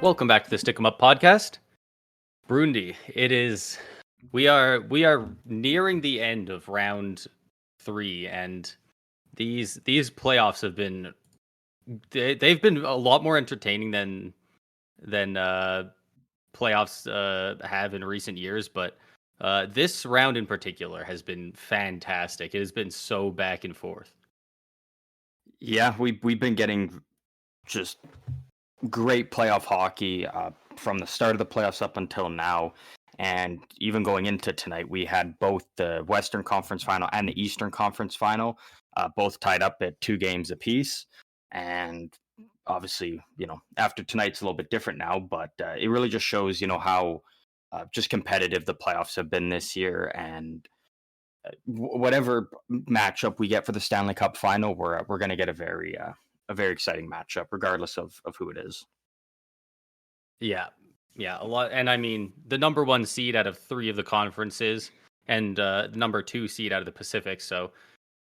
Welcome back to the Stick 'em Up podcast. Brundi, it is we are nearing the end of round 3, and these playoffs have been they've been a lot more entertaining than playoffs have in recent years, but this round in particular has been fantastic. It has been so back and forth. Yeah, we've been getting just great playoff hockey from the start of the playoffs up until now. And even going into tonight, we had both the Western Conference Final and the Eastern Conference Final, both tied up at 2 games apiece. And obviously, after tonight's a little bit different now, but it really just shows, how just competitive the playoffs have been this year. And whatever matchup we get for the Stanley Cup Final, we're going to get a very exciting matchup, regardless of who it is. Yeah, a lot. And I mean, the number 1 seed out of 3 of the conferences, and the number 2 seed out of the Pacific. So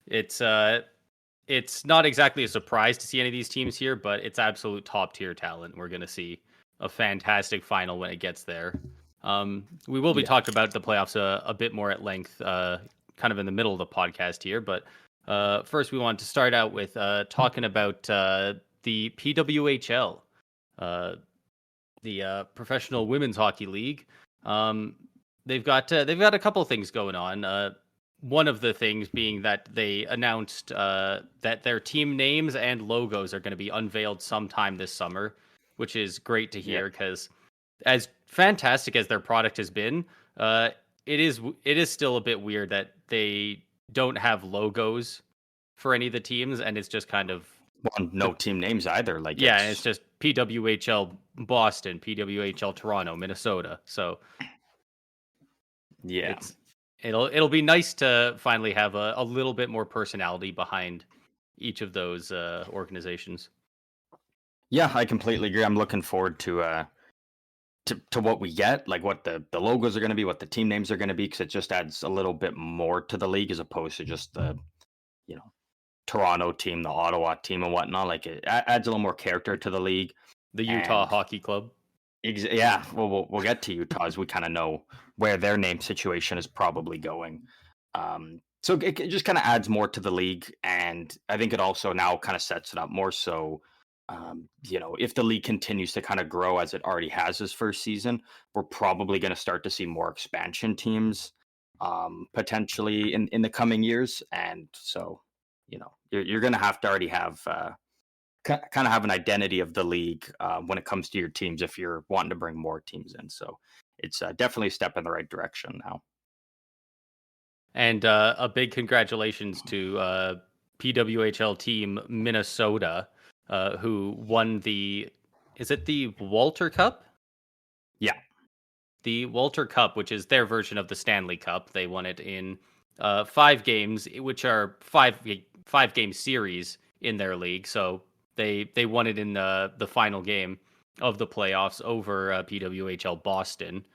it's not exactly a surprise to see any of these teams here, but it's absolute top tier talent. We're going to see a fantastic final when it gets there. We will be talking about the playoffs a bit more at length, kind of in the middle of the podcast here. But first, we want to start out with talking about the PWHL, the Professional Women's Hockey League. They've got a couple of things going on. One of the things being that they announced that their team names and logos are going to be unveiled sometime this summer, which is great to hear because as fantastic as their product has been, it is still a bit weird that they don't have logos for any of the teams, and it's just kind of no team names either. It's just PWHL Boston, PWHL Toronto, Minnesota. So it'll be nice to finally have a little bit more personality behind each of those organizations. Yeah, I completely agree. I'm looking forward to what we get, like what the logos are going to be, what the team names are going to be, because it just adds a little bit more to the league as opposed to just the Toronto team, the Ottawa team, and whatnot. Like it adds a little more character to the league. The Utah Hockey Club. Yeah, well, we'll get to Utah as we kind of know where their name situation is probably going. So it just kind of adds more to the league, and I think it also now kind of sets it up more so. If the league continues to kind of grow as it already has this first season, we're probably going to start to see more expansion teams potentially in the coming years. And so, you're going to have to already have kind of have an identity of the league when it comes to your teams if you're wanting to bring more teams in. So it's definitely a step in the right direction now. And a big congratulations to PWHL team Minnesota, who won is it the Walter Cup? Yeah. The Walter Cup, which is their version of the Stanley Cup. They won it in 5 games, which are 5-game series in their league. So they won it in the final game of the playoffs over PWHL Boston.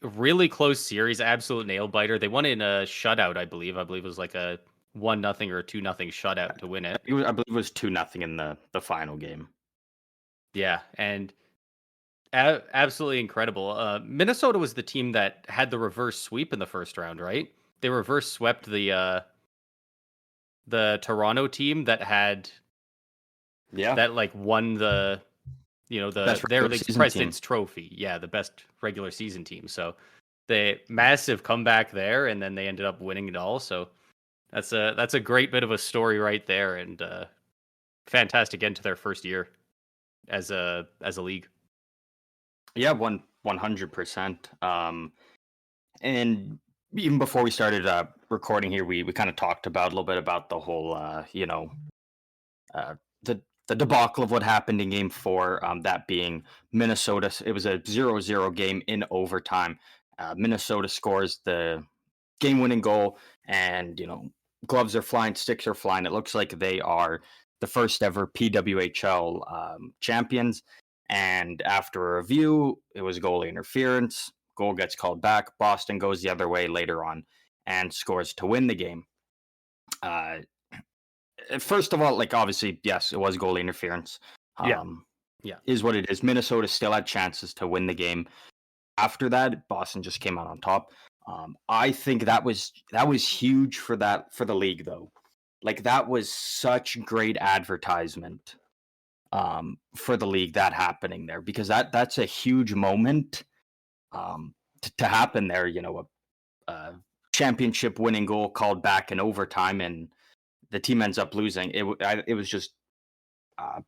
Really close series, absolute nail biter. They won it in a shutout, I believe. I believe it was like a 1-0 or a 2-0 shutout to win it. I believe it was 2-0 in the final game. Yeah, and absolutely incredible. Minnesota was the team that had the reverse sweep in the first round, right? They reverse swept the Toronto team that had that won the their league's President's Trophy. Yeah, the best regular season team. So they massive comeback there, and then they ended up winning it all. So that's a great bit of a story right there, and fantastic end to their first year as a league. Yeah, 100%. And even before we started recording here, we kind of talked about a little bit about the whole the debacle of what happened in Game 4. That being Minnesota. It was a 0-0 game in overtime. Minnesota scores the game-winning goal, and gloves are flying, sticks are flying. It looks like they are the first ever PWHL champions. And after a review, it was goalie interference. Goal gets called back. Boston goes the other way later on and scores to win the game. First of all, obviously, yes, it was goalie interference. Yeah. is what it is. Minnesota still had chances to win the game. After that, Boston just came out on top. I think that was huge for the league, though. Like, that was such great advertisement for the league, that happening there, because that's a huge moment to happen there. A championship winning goal called back in overtime, and the team ends up losing. It was just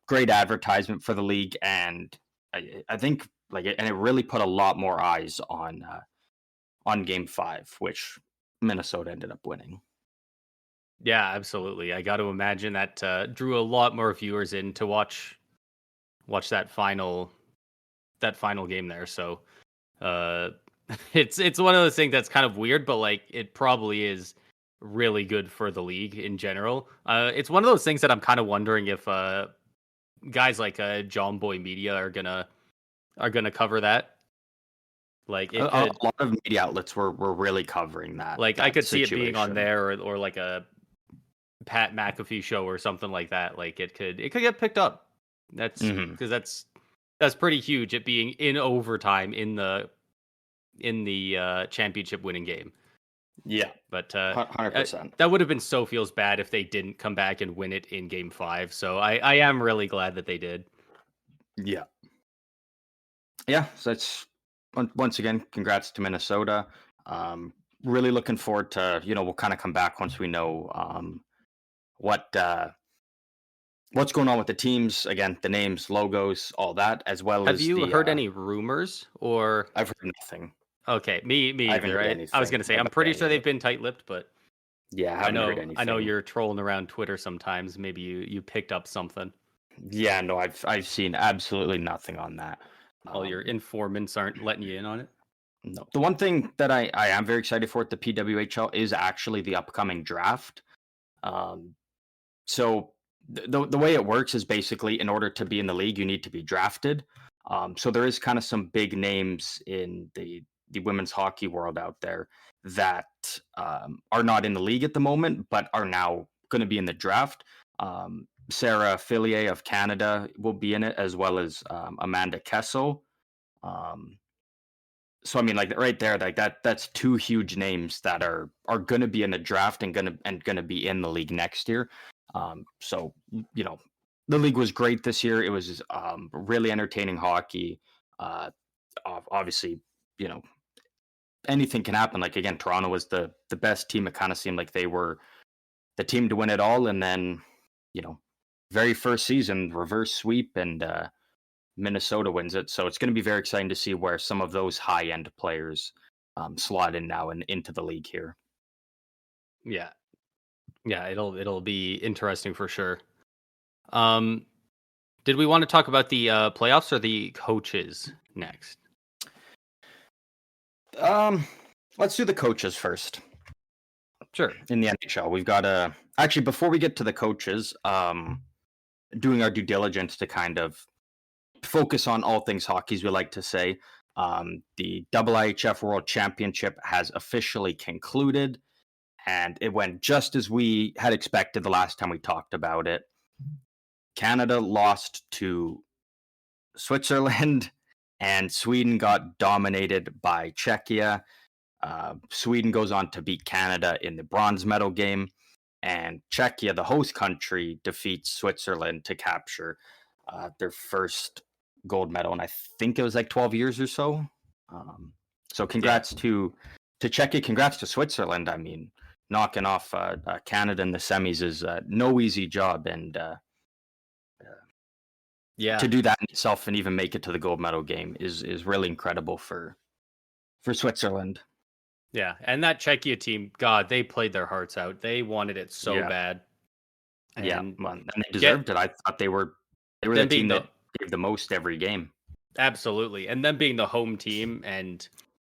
great advertisement for the league, and I think and it really put a lot more eyes on Game 5, which Minnesota ended up winning. Yeah, absolutely. I got to imagine that drew a lot more viewers in to watch that final game there. So uh, it's one of those things that's kind of weird, but like it probably is really good for the league in general. It's one of those things that I'm kind of wondering if guys like John Boy Media are gonna cover that. Like it A could, lot of media outlets were really covering like I that could see it being on situation. there, or like a Pat McAfee show or something like that. Like it could get picked up. That's Hmm. because that's pretty huge. It being in overtime in the championship winning game. Yeah, But 100%. that would have been so feels bad if they didn't come back and win it in Game 5. So I am really glad that they did. Yeah, yeah. So that's once again, congrats to Minnesota. Really looking forward to, we'll kind of come back once we know what what's going on with the teams, again, the names, logos, all that, as well Have as you the heard any rumors or? I've heard nothing. Okay, me I haven't either. heard Right? I was anything gonna say I'm about pretty any sure of they've it. been tight-lipped, but Yeah, I I haven't heard know anything. you're trolling around Twitter sometimes. Maybe you picked up something. Yeah, no, I've seen absolutely nothing on that. All your Um, informants aren't letting you in on it. no. The one thing that I am very excited for at the PWHL is actually the upcoming draft. Um, so the way it works is basically, in order to be in the league, you need to be drafted. So there is kind of some big names in the women's hockey world out there that are not in the league at the moment, but are now going to be in the draft. Sarah Fillier of Canada will be in it, as well as Amanda Kessel. Um, so I mean, like, right there, like that's two huge names that are going to be in the draft and gonna be in the league next year. So the league was great this year. It was really entertaining hockey. Uh, Obviously, you know anything can happen. Like, again, Toronto was the best team. It kind of seemed like they were the team to win it all, and then you know, very first season reverse sweep, and Minnesota wins it. So it's going to be very exciting to see where some of those high end players slot in now and into the league here. Yeah, yeah, it'll be interesting for sure. Um, did we want to talk about the playoffs or the coaches next? Um, let's do the coaches first Sure. in the NHL. We've got actually, before we get to the coaches, doing our due diligence to kind of focus on all things hockey, as we like to say. The IIHF World Championship has officially concluded, and it went just as we had expected the last time we talked about it. Canada lost to Switzerland, and Sweden got dominated by Czechia. Sweden goes on to beat Canada in the bronze medal game, and Czechia, the host country, defeats Switzerland to capture their first gold medal, and I think it was like 12 years or so. So Yeah. congrats to Czechia, congrats to Switzerland. I mean, knocking off Canada in the semis is no easy job, and Yeah. to do that in itself and even make it to the gold medal game is really incredible for Switzerland. Yeah. And that Czechia team, God, they played their hearts out. They wanted it so Yeah, bad. yeah, And well, and they get deserved it. I thought they were the them team being that the gave the most every game. absolutely. And them being the home team and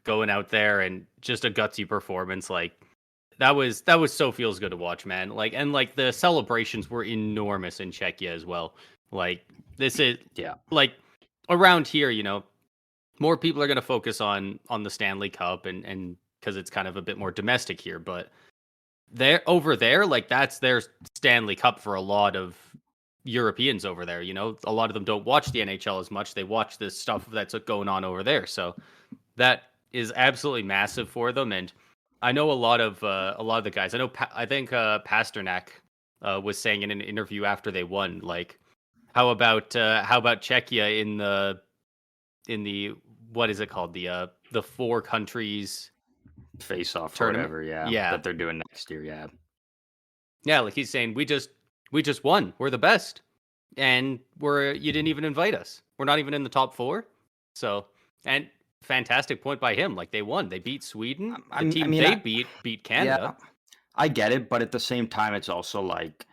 going out there and just a gutsy performance, like that was so feels good to watch, man. Like, and like the celebrations were enormous in Czechia as well. Like, this is Yeah, like around here, more people are going to focus on the Stanley Cup and because it's kind of a bit more domestic here, but there over there, like that's their Stanley Cup for a lot of Europeans over there. You know, a lot of them don't watch the NHL as much. They watch this stuff that's going on over there. So that is absolutely massive for them. And I know a lot of the guys. I think Pasternak was saying in an interview after they won, like, how about Czechia in the what is it called, the four countries Face off or tournament? whatever, yeah, Yeah, that they're doing next year, yeah. yeah. Like he's saying, we just won. We're the best, and you didn't even invite us. We're not even in the top four. So, and fantastic point by him. Like they won. They beat Sweden. The team mean, they beat yeah, Canada. I get it, but at the same time, it's also like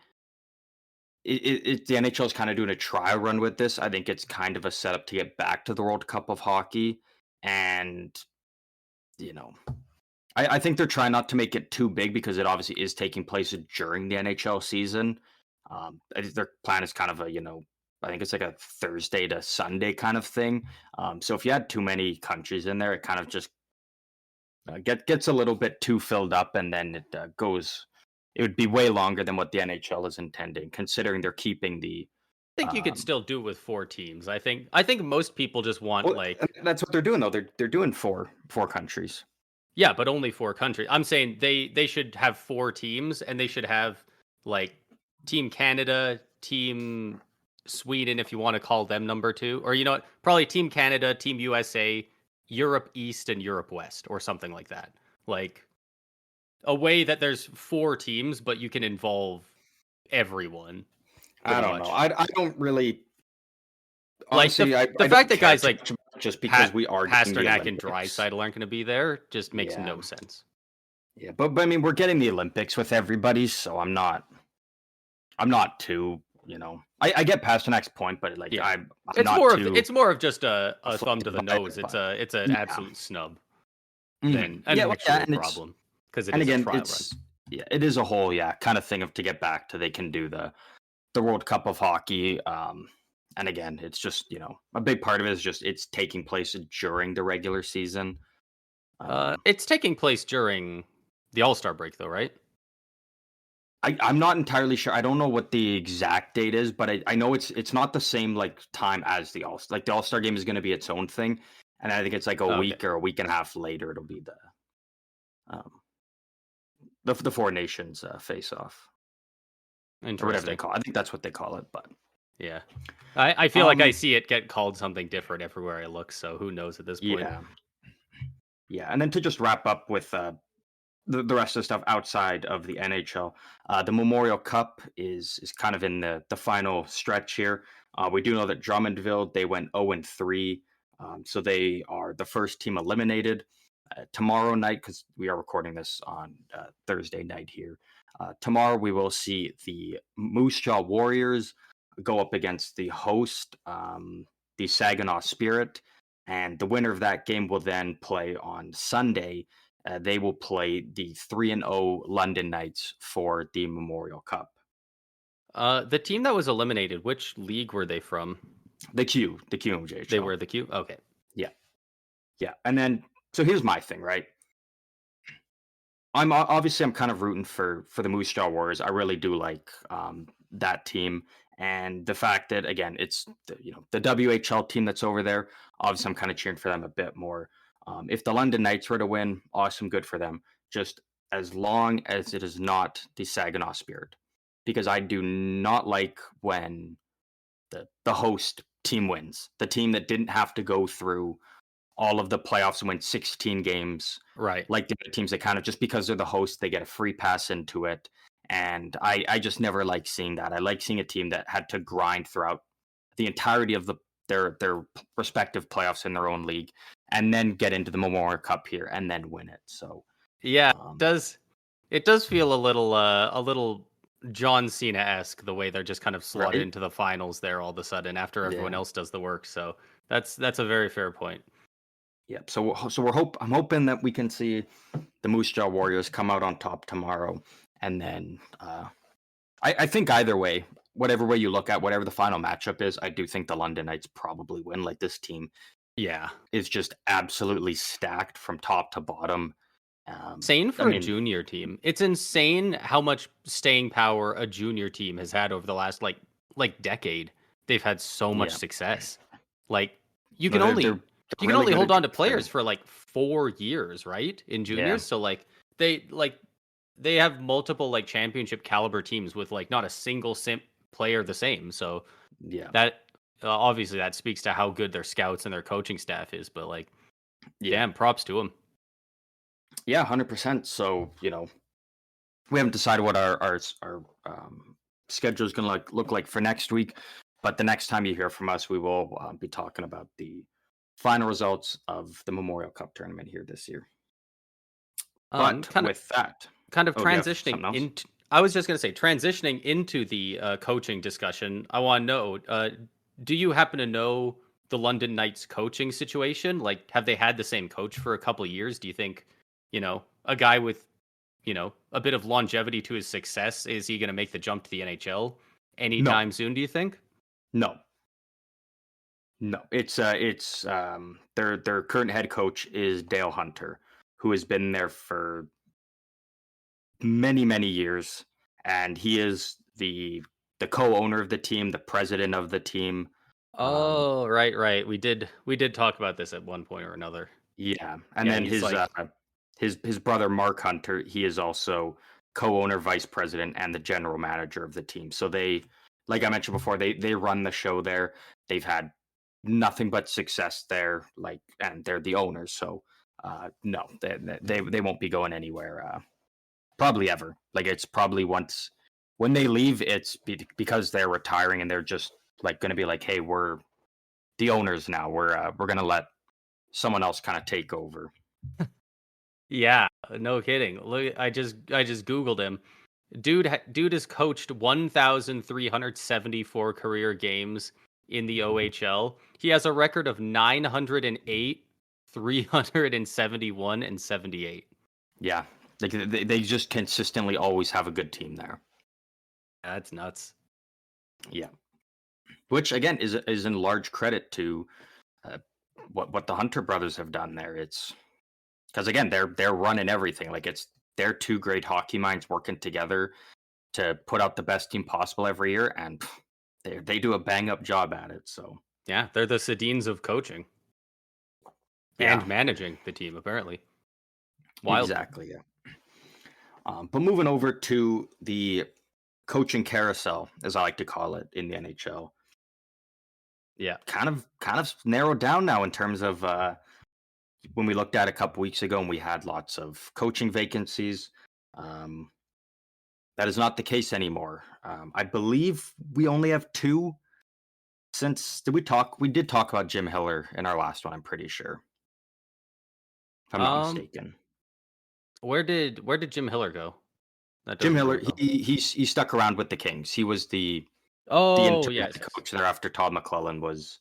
the NHL is kind of doing a trial run with this. I think it's kind of a setup to get back to the World Cup of hockey, and you know, I think they're trying not to make it too big because it obviously is taking place during the NHL season. I think their plan is kind of a, I think it's like a Thursday to Sunday kind of thing. So if you had too many countries in there, it kind of just gets a little bit too filled up, and then it goes. It would be way longer than what the NHL is intending, considering they're keeping the. I think you could still do it with four teams. I think most people just want Well, like that's what they're doing though. They're doing four countries. yeah, but only four countries. I'm saying they should have four teams, and they should have like Team Canada, Team Sweden, if you want to call them number two, or you know what, probably Team Canada, Team USA, Europe East, and Europe West, or something like that. Like a way that there's four teams, but you can involve everyone. I don't know. I don't really. Like Honestly, I the fact don't that care guys too like much about it just because we are getting the Pasternak and Olympics. Draisaitl aren't going to be there just makes Yeah. no sense. Yeah, but I mean, we're getting the Olympics with everybody, so I'm not too, I get Pasternak's point, but like Yeah. I'm It's not more too of just a thumb afflicted to the by it, nose. but It's an yeah. absolute snub than Mhm. an Yeah, well, yeah, actual and problem because it and is a again, trial it's it is a whole kind of thing of to get back to they can do the World Cup of hockey. And again, it's just a big part of it is just it's taking place during the regular season. run. It's taking place during the All-Star break, though, right? I'm not entirely sure. I don't know what the exact date is, but I know it's not the same like time as the the All-Star game is going to be its own thing, and I think it's like a Okay. week or a week and a half later. It'll be um, the Four Nations face off or whatever they Interesting. call it. I think that's what they call it. But Yeah. I feel like I um, see it get called something different everywhere I look, so who knows at this point. yeah, and then to just wrap up with the rest of the stuff outside of the NHL. The Memorial Cup is kind of in the final stretch here. We do know that Drummondville they went 0-3, so they are the first team eliminated. Tomorrow night, because we are recording this on Thursday night here. Tomorrow we will see the Moose Jaw Warriors go up against the host, the Saginaw Spirit, and the winner of that game will then play on Sunday. They will play the 3-0 London Knights for the Memorial Cup. The team that was eliminated, which league were they from? The QMJHL. They were the Q? Okay. Yeah. And then, so here's my thing, right? I'm kind of rooting for the Moose Jaw Warriors. I really do like that team, and the fact that again it's the WHL team that's over there. Obviously, I'm kind of cheering for them a bit more. If the London Knights were to win, awesome, good for them. Just as long as it is not the Saginaw Spirit, because I do not like when the host team wins, the team that didn't have to go through all of the playoffs and win 16 games, Right. like the other teams that kind of just because they're the host, they get a free pass into it. And I just never like seeing that. I like seeing a team that had to grind throughout the entirety of their respective playoffs in their own league, and then get into the Memorial Cup here and then win it. So Yeah, it does feel a little John Cena-esque the way they're just kind of slotted right, into the finals there all of a sudden after everyone yeah, else does the work. So that's a very fair point. yeah. So I'm hoping that we can see the Moose Jaw Warriors come out on top tomorrow, and then I think either way, whatever way you look at, whatever the final matchup is, I do think the London Knights probably win. Like this team Yeah. is just absolutely stacked from top to bottom. Insane I for a mean, junior team. It's insane how much staying power a junior team has had over the last like like decade, they've had so much Yeah. success. Like you No, can only you can really only good hold at on to transferring. players for like 4 years, right? In Yeah. juniors. So like they have multiple like championship caliber teams with like not a single player the same. So Yeah. that obviously that speaks to how good their scouts and their coaching staff is. But like, Yeah. damn, props to them. Yeah, 100%. So, we haven't decided what our schedule is going to look like for next week, but the next time you hear from us, we will be talking about the final results of the Memorial Cup tournament here this year. But Kind of with that, kind of oh, do you have transitioning something else? into. I was just gonna say transitioning into the coaching discussion. I want to know: do you happen to know the London Knights coaching situation? Like, have they had the same coach for a couple of years? Do you think, a guy with a bit of longevity to his success, is he going to make the jump to the NHL No, anytime soon? Do you think? no, no. It's their current head coach is Dale Hunter, who has been there for many many years, and he is the co-owner of the team, the president of the team. Um, Oh, right. We did talk about this at one point or another. Yeah, and Yeah, then he's his like, his brother Mark Hunter, he is also co-owner, vice president, and the general manager of the team. So they, like I mentioned before, they run the show there. They've had nothing but success there, and they're the owners. So no, they won't be going anywhere. Probably ever. Like it's probably once when they leave, it's because they're retiring and they're just like going to be like, hey, we're the owners now. We're going to let someone else kind of take over. yeah, no kidding. Look, I just googled him. Dude has coached 1,374 career games in the OHL. He has a record of 908, 371, and 78. Yeah, like they just consistently always have a good team there. That's nuts. Yeah, which again is in large credit to uh, what the Hunter brothers have done there. It's because again they're running everything. Like they're two great hockey minds working together to put out the best team possible every year, and they do a bang up job at it. So Yeah, they're the Sedins of coaching yeah, and managing the team, apparently. Wild. exactly. Yeah. But moving over to the coaching carousel, as I like to call it in the NHL, Yeah. kind of narrowed down now in terms of when we looked at a couple weeks ago and we had lots of coaching vacancies. Um, that is not the case anymore. I believe we only have two. Since did we talk? We did talk about Jim Hiller in our last one. I'm pretty sure, if I'm not Um, mistaken. where did Jim Hiller go? That Jim doesn't ring Hiller, a bell. he stuck around with the Kings. He was the Oh, interim yes, head yes. coach there after Todd McClellan was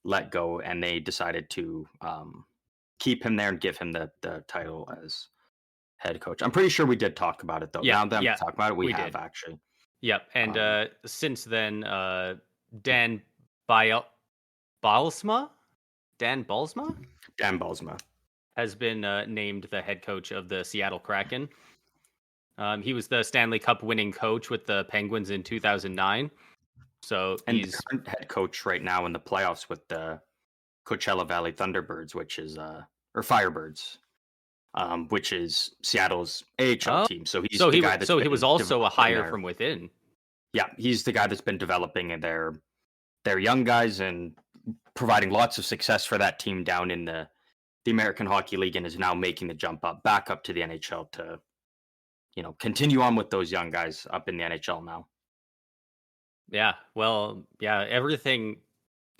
let go, and they decided to keep him there and give him the title as head coach. I'm pretty sure we did talk about it though. Yeah, Now that I'm yeah, talking about it, we we have did. actually. Yep, and Um, since then, Dan Biel Balsma, Dan Balsma Dan Balsma. has been named the head coach of the Seattle Kraken. He was the Stanley Cup winning coach with the Penguins in 2009. So And the he's current head coach right now in the playoffs with the Coachella Valley Thunderbirds, which is or Firebirds, which is Seattle's AHL oh, team. So he's the guy that's so he was been also a developing hire their from within. yeah, he's the guy that's been developing their young guys and providing lots of success for that team down in the American Hockey League and is now making the jump up back up to the NHL to continue on with those young guys up in the NHL now. Yeah, well, yeah, everything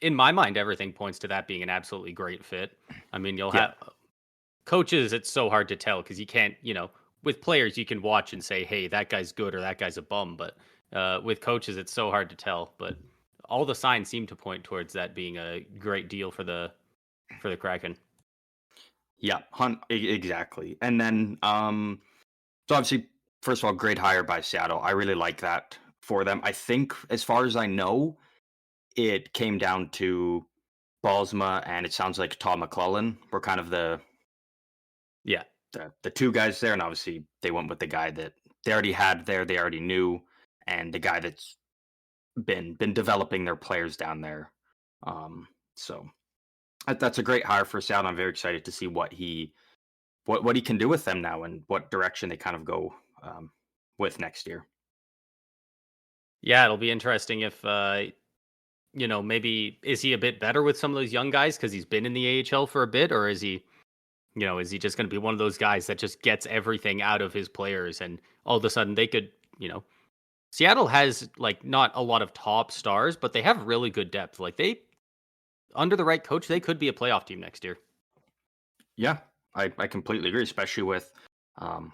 in my mind, everything points to that being an absolutely great fit. I mean, you'll Yeah. have coaches. It's so hard to tell because you can't, with players you can watch and say, "Hey, that guy's good" or "That guy's a bum." But with coaches, it's so hard to tell. But all the signs seem to point towards that being a great deal for the Kraken. Yeah, exactly. And then so obviously first of all great hire by Seattle. I really like that for them. I think as far as I know it came down to Balsma and it sounds like Todd McClellan were kind of Yeah, the two guys there, and obviously they went with the guy that they already had there, they already knew, and the guy that's been developing their players down there. So that's a great hire for Seattle. I'm very excited to see what he can do with them now and what direction they kind of go with next year. Yeah, it'll be interesting if maybe is he a bit better with some of those young guys because he's been in the AHL for a bit, or is he just going to be one of those guys that just gets everything out of his players and all of a sudden they could, Seattle has like not a lot of top stars, but they have really good depth. Like they, under the right coach, they could be a playoff team next year. Yeah, I completely agree, especially with um,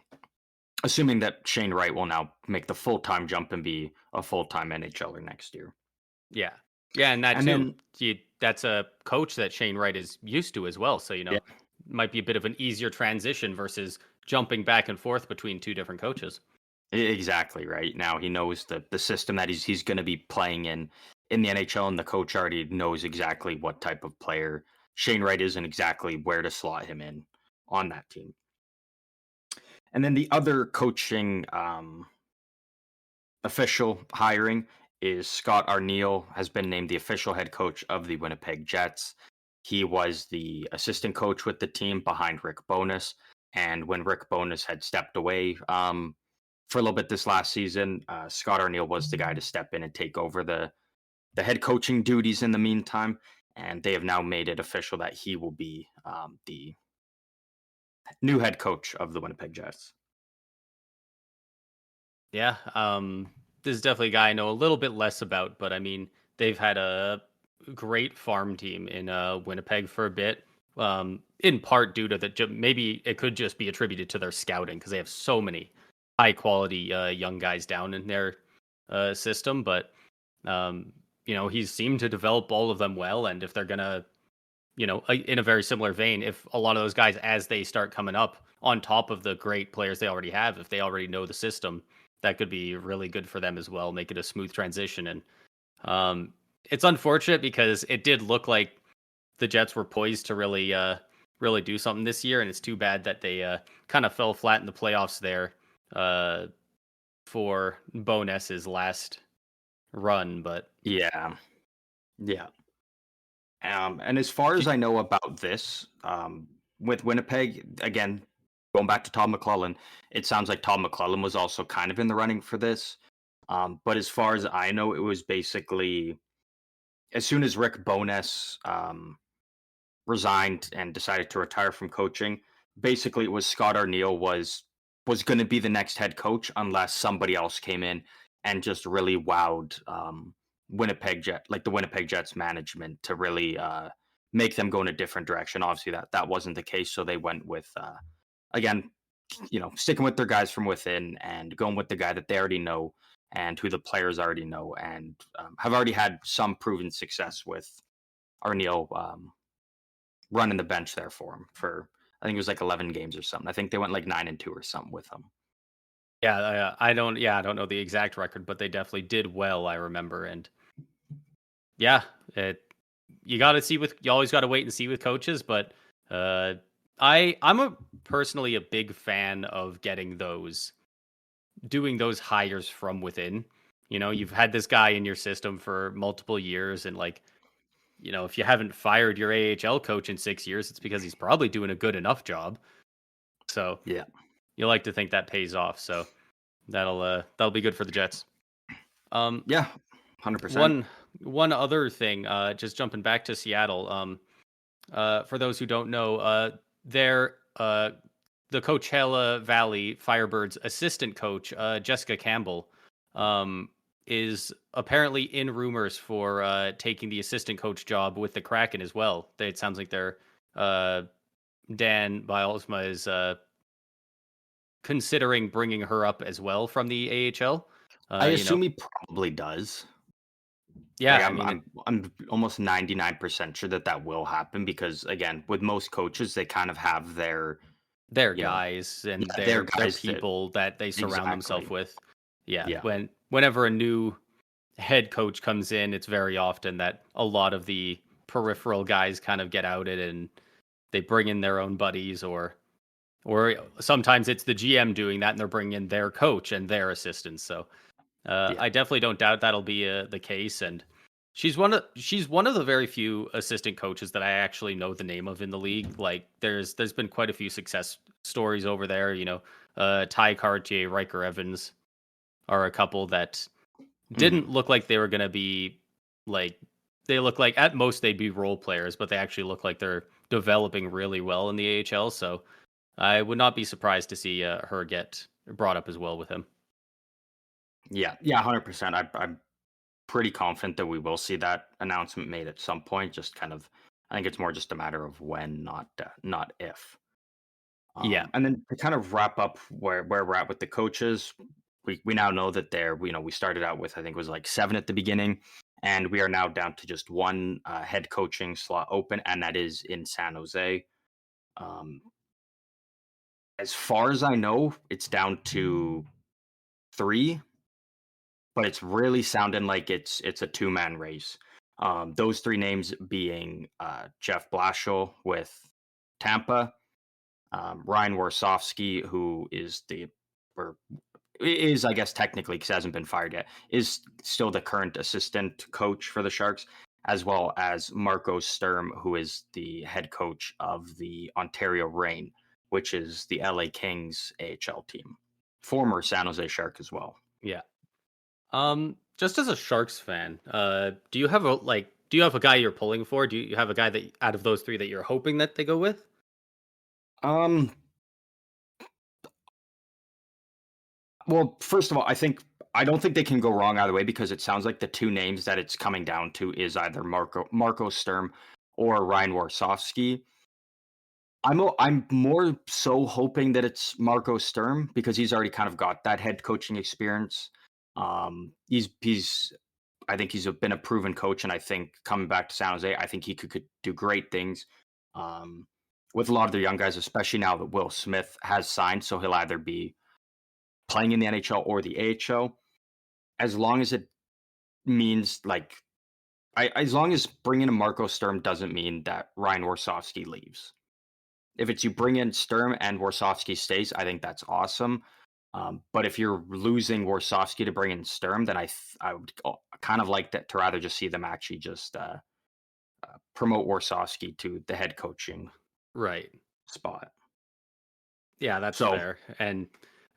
assuming that Shane Wright will now make the full-time jump and be a full-time NHLer next year. Yeah. Yeah, and that And too. then That's a coach that Shane Wright is used to as well. So, yeah, might be a bit of an easier transition versus jumping back and forth between two different coaches. exactly right. Now he knows the system that he's going to be playing in the NHL, and the coach already knows exactly what type of player Shane Wright is and exactly where to slot him in on that team. And then the other coaching official hiring is Scott Arniel has been named the official head coach of the Winnipeg Jets. He was the assistant coach with the team behind Rick Bowness. And when Rick Bowness had stepped away for a little bit this last season, Scott Arniel was the guy to step in and take over the head coaching duties in the meantime. And they have now made it official that he will be the new head coach of the Winnipeg Jets. Yeah, this is definitely a guy I know a little bit less about, but I mean, they've had a great farm team in Winnipeg for a bit, in part due to maybe it could just be attributed to their scouting because they have so many high quality young guys down in their system. But he's seemed to develop all of them well, and if they're gonna, in a very similar vein, if a lot of those guys as they start coming up on top of the great players they already have, if they already know the system, that could be really good for them as well, make it a smooth transition. And it's unfortunate because it did look like the Jets were poised to really do something this year, and it's too bad that they kind of fell flat in the playoffs there for Bowness's last run. But Yeah. And as far as I know about this, with Winnipeg, again, going back to Todd McClellan, it sounds like Todd McClellan was also kind of in the running for this. But as far as I know, it was basically as soon as Rick Bowness resigned and decided to retire from coaching, basically it was Scott Arniel was going to be the next head coach unless somebody else came in and just really wowed the Winnipeg Jets management to really make them go in a different direction. Obviously, that wasn't the case, so they went with again, sticking with their guys from within and going with the guy that they already know and who the players already know and have already had some proven success with Arniel running the bench there for him for I think it was like 11 games or something. I think they went like 9-2 or something with him. yeah, I don't know the exact record, but they definitely did well, I remember. And yeah, you always got to wait and see with coaches, but I'm personally a big fan of doing those hires from within. You've had this guy in your system for multiple years, and if you haven't fired your AHL coach in 6 years, it's because he's probably doing a good enough job. So Yeah, you like to think that pays off. So that'll be good for the Jets. Yeah, 100%. One other thing, just jumping back to Seattle. For those who don't know, they're the Coachella Valley Firebirds assistant coach, Jessica Campbell, is apparently in rumors for taking the assistant coach job with the Kraken as well. It sounds like they're Dan Bialsma is considering bringing her up as well from the AHL. I assume he probably does. Yeah, Like, I mean, I'm almost 99% sure that will happen because again, with most coaches, they kind of have their guys and their their guys people that they surround themselves exactly. with. Yeah, Yeah. whenever a new head coach comes in, it's very often that a lot of the peripheral guys kind of get outed and they bring in their own buddies, or sometimes it's the GM doing that and they're bringing in their coach and their assistants. So Yeah. I definitely don't doubt that'll be the case, and she's one of the very few assistant coaches that I actually know the name of in the league. Like, there's been quite a few success stories over there. Ty Cartier, Riker Evans are a couple that Hmm. didn't look like they were going to be like they look like at most they'd be role players, but they actually look like they're developing really well in the AHL. So I would not be surprised to see her get brought up as well with him. Yeah. Yeah. 100%. I'm pretty confident that we will see that announcement made at some point. Just kind of, I think it's more just a matter of when, not if. Yeah, And then to kind of wrap up where we're at with the coaches, we now know that we started out with, I think it was like 7 at the beginning, and we are now down to just one head coaching slot open, and that is in San Jose. Um, as far as I know, it's down to 3, but it's really sounding like it's a two-man race. Those 3 names being Jeff Blashill with Tampa, Ryan Warsofsky, who is or is, I guess, technically, because he hasn't been fired yet, is still the current assistant coach for the Sharks, as well as Marco Sturm, who is the head coach of the Ontario Reign, which is the LA Kings AHL team. Former San Jose Shark as well. yeah. Just as a Sharks fan, do you have do you have a guy you're pulling for? Do you have a guy that out of those three that you're hoping that they go with? Um, well, first of all, I don't think they can go wrong either way because it sounds like the 2 names that it's coming down to is either Marco Sturm or Ryan Warsofsky. I'm more so hoping that it's Marco Sturm because he's already kind of got that head coaching experience. He's I think been a proven coach, and I think coming back to San Jose, I think he could do great things um, with a lot of the young guys, especially now that Will Smith has signed. So he'll either be playing in the NHL or the AHL, as long as it means as long as bringing in Marco Sturm doesn't mean that Ryan Warsofsky leaves. If it's you bring in Sturm and Warsofsky stays, I think that's awesome. But if you're losing Warsofsky to bring in Sturm, then I would kind of like that to rather just see them actually just promote Warsofsky to the head coaching Right. spot. Yeah, that's So fair. And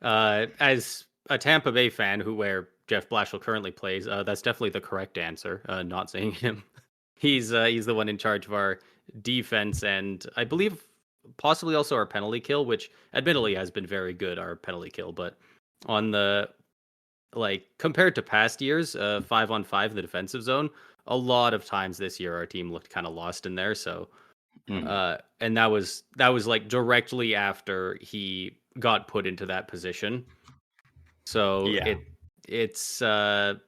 as a Tampa Bay fan, where Jeff Blashill currently plays, that's definitely the correct answer. Not saying him. He's the one in charge of our defense, and I believe possibly also our penalty kill, which admittedly has been very good. Our penalty kill, but on the compared to past years, 5-on-5 in the defensive zone, a lot of times this year our team looked kind of lost in there. So mhm, and that was like directly after he got put into that position. So yeah, it's maybe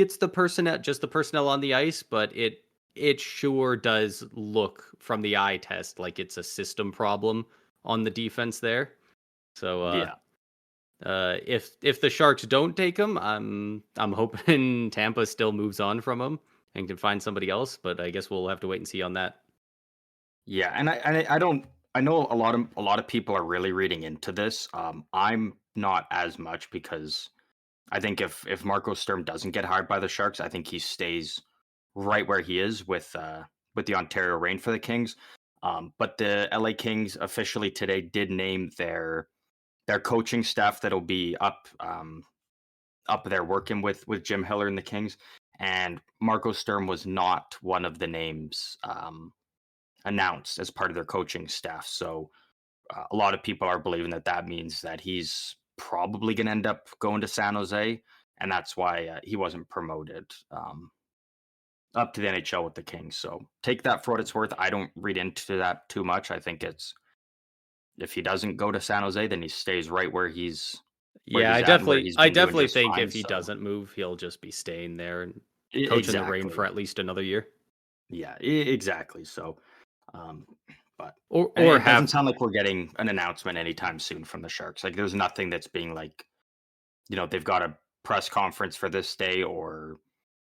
it's just the personnel on the ice, but it sure does look from the eye test like it's a system problem on the defense there. So yeah. if the Sharks don't take him, I'm hoping Tampa still moves on from him and can find somebody else, but I guess we'll have to wait and see on that. Yeah, and I don't I know a lot of people are really reading into this. I'm not as much because I think if Marco Sturm doesn't get hired by the Sharks, I think he stays right where he is with the Ontario Reign for the Kings. But the LA Kings officially today did name their coaching staff that'll be up there working with Jim Hiller and the Kings. And Marco Sturm was not one of the names announced as part of their coaching staff. So a lot of people are believing that that means that he's probably going to end up going to San Jose, and that's why he wasn't promoted up to the NHL with the Kings. So take that for what it's worth. I don't read into that too much. I think it's if he doesn't go to San Jose, then he stays right where Yeah, he's at and where he's I been doing definitely just think fine. if he So doesn't move, he'll just be staying there and coaching the Rain for exactly, at least another year, yeah, exactly. So, um, but and or it doesn't have sound like we're getting an announcement anytime soon from the Sharks. Like there's nothing that's being like they've got a press conference for this day or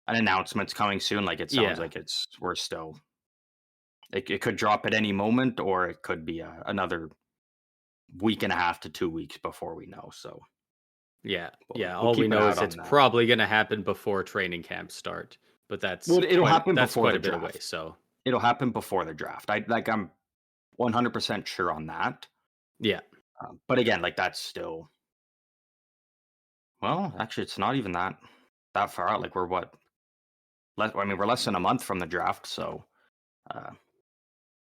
an announcement's coming soon. Like it sounds yeah. like we're still it could drop at any moment, or it could be another week and a half to 2 weeks before we know. So Yeah, yeah. We'll All we keep an know eye is out it's on that. probably going to happen before training camps start, but Well, it'll happen that's before quite the a bit away. draft. So It'll happen before the draft. I'm 100% sure on that. yeah, But again, like that's still well, actually, it's not even that far out. Like we're what? I mean, we're less than a month from the draft, so uh,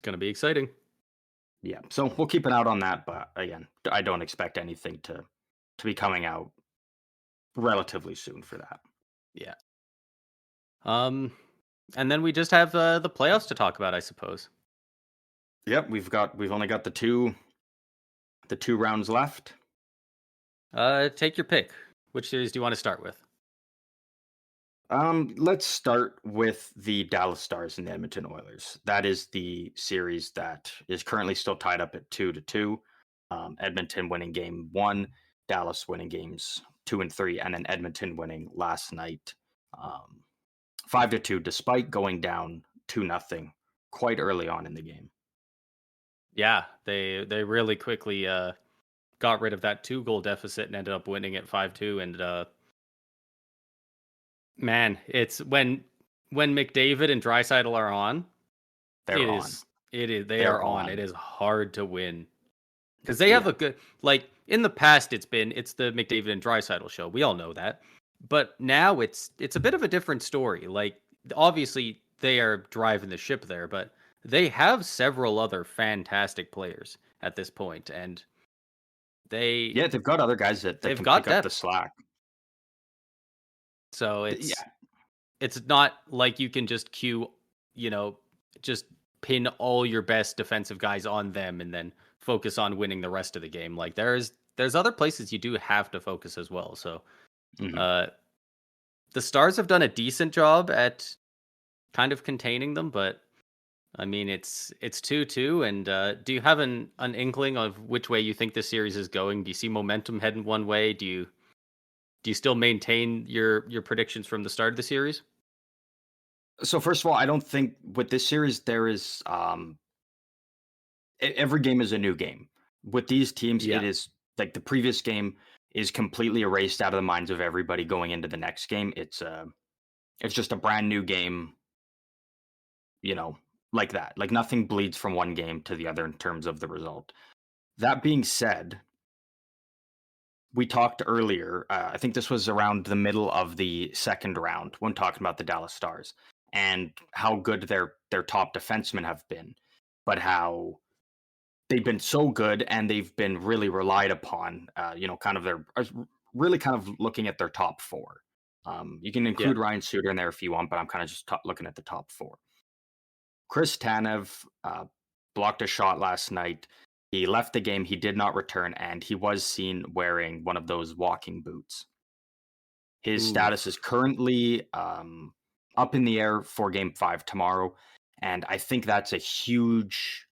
going to be exciting. yeah. So we'll keep an eye out on that. But again, I don't expect anything to be coming out relatively soon for that. Yeah. Um, and then we just have the playoffs to talk about, I suppose. Yep, we've only got the two rounds left. Take your pick. Which series do you want to start with? Let's start with the Dallas Stars and the Edmonton Oilers. That is the series that is currently still tied up at 2-2. Edmonton winning game 1, Dallas winning games 2 and 3, and then Edmonton winning last night 5-2, despite going down 2-0 quite early on in the game. Yeah, they really quickly got rid of that 2-goal deficit and ended up winning it 5-2. And man, it's when McDavid and Draisaitl are on, They're on. They They're are on. on. It is hard to win because they have a good, like in the past it's the McDavid and Draisaitl show. We all know that, but now it's a bit of a different story. Like obviously they are driving the ship there, but they have several other fantastic players at this point, and they've got other guys that they've can got pick up the depth. slack. So Yeah, it's not like you can just just pin all your best defensive guys on them and then focus on winning the rest of the game. Like there's other places you do have to focus as well. So mhm. the Stars have done a decent job at kind of containing them, but I mean it's 2-2. And do you have an inkling of which way you think this series is going? Do you see momentum heading one way? Do you still maintain your predictions from the start of the series? So first of all, I don't think with this series there is every game is a new game. With these teams, Yeah. it is like the previous game is completely erased out of the minds of everybody going into the next game. It's just a brand new game, you know, like that. Like nothing bleeds from one game to the other in terms of the result. That being said, we talked earlier. I think this was around the middle of the second round when talking about the Dallas Stars and how good their top defensemen have been, but how they've been so good and they've been really relied upon. Kind of really kind of looking at their top four. You can Yeah. include Ryan Suter in there if you want, but I'm kind of just looking at the top four. Chris Tanev blocked a shot last night. He left the game. He did not return, and he was seen wearing one of those walking boots. His status is Oof. currently up in the air for Game 5 tomorrow, and I think that's a huge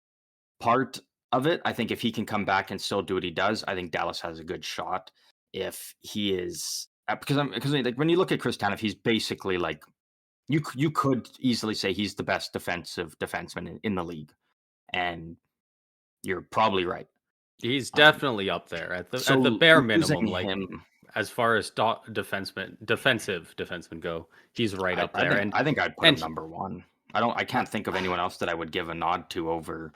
part of it. I think if he can come back and still do what he does, I think Dallas has a good shot. If he is because like when you look at Chris Tanev, he's basically like you could easily say he's the best defensive defenseman in the league, and you're probably right. He's Um, definitely up there at so the bare minimum. losing Like him, as far as defensive defensemen go, he's right I, up I there. think I think I'd put him And number one. I uh, can't think of anyone else that I would give a nod to over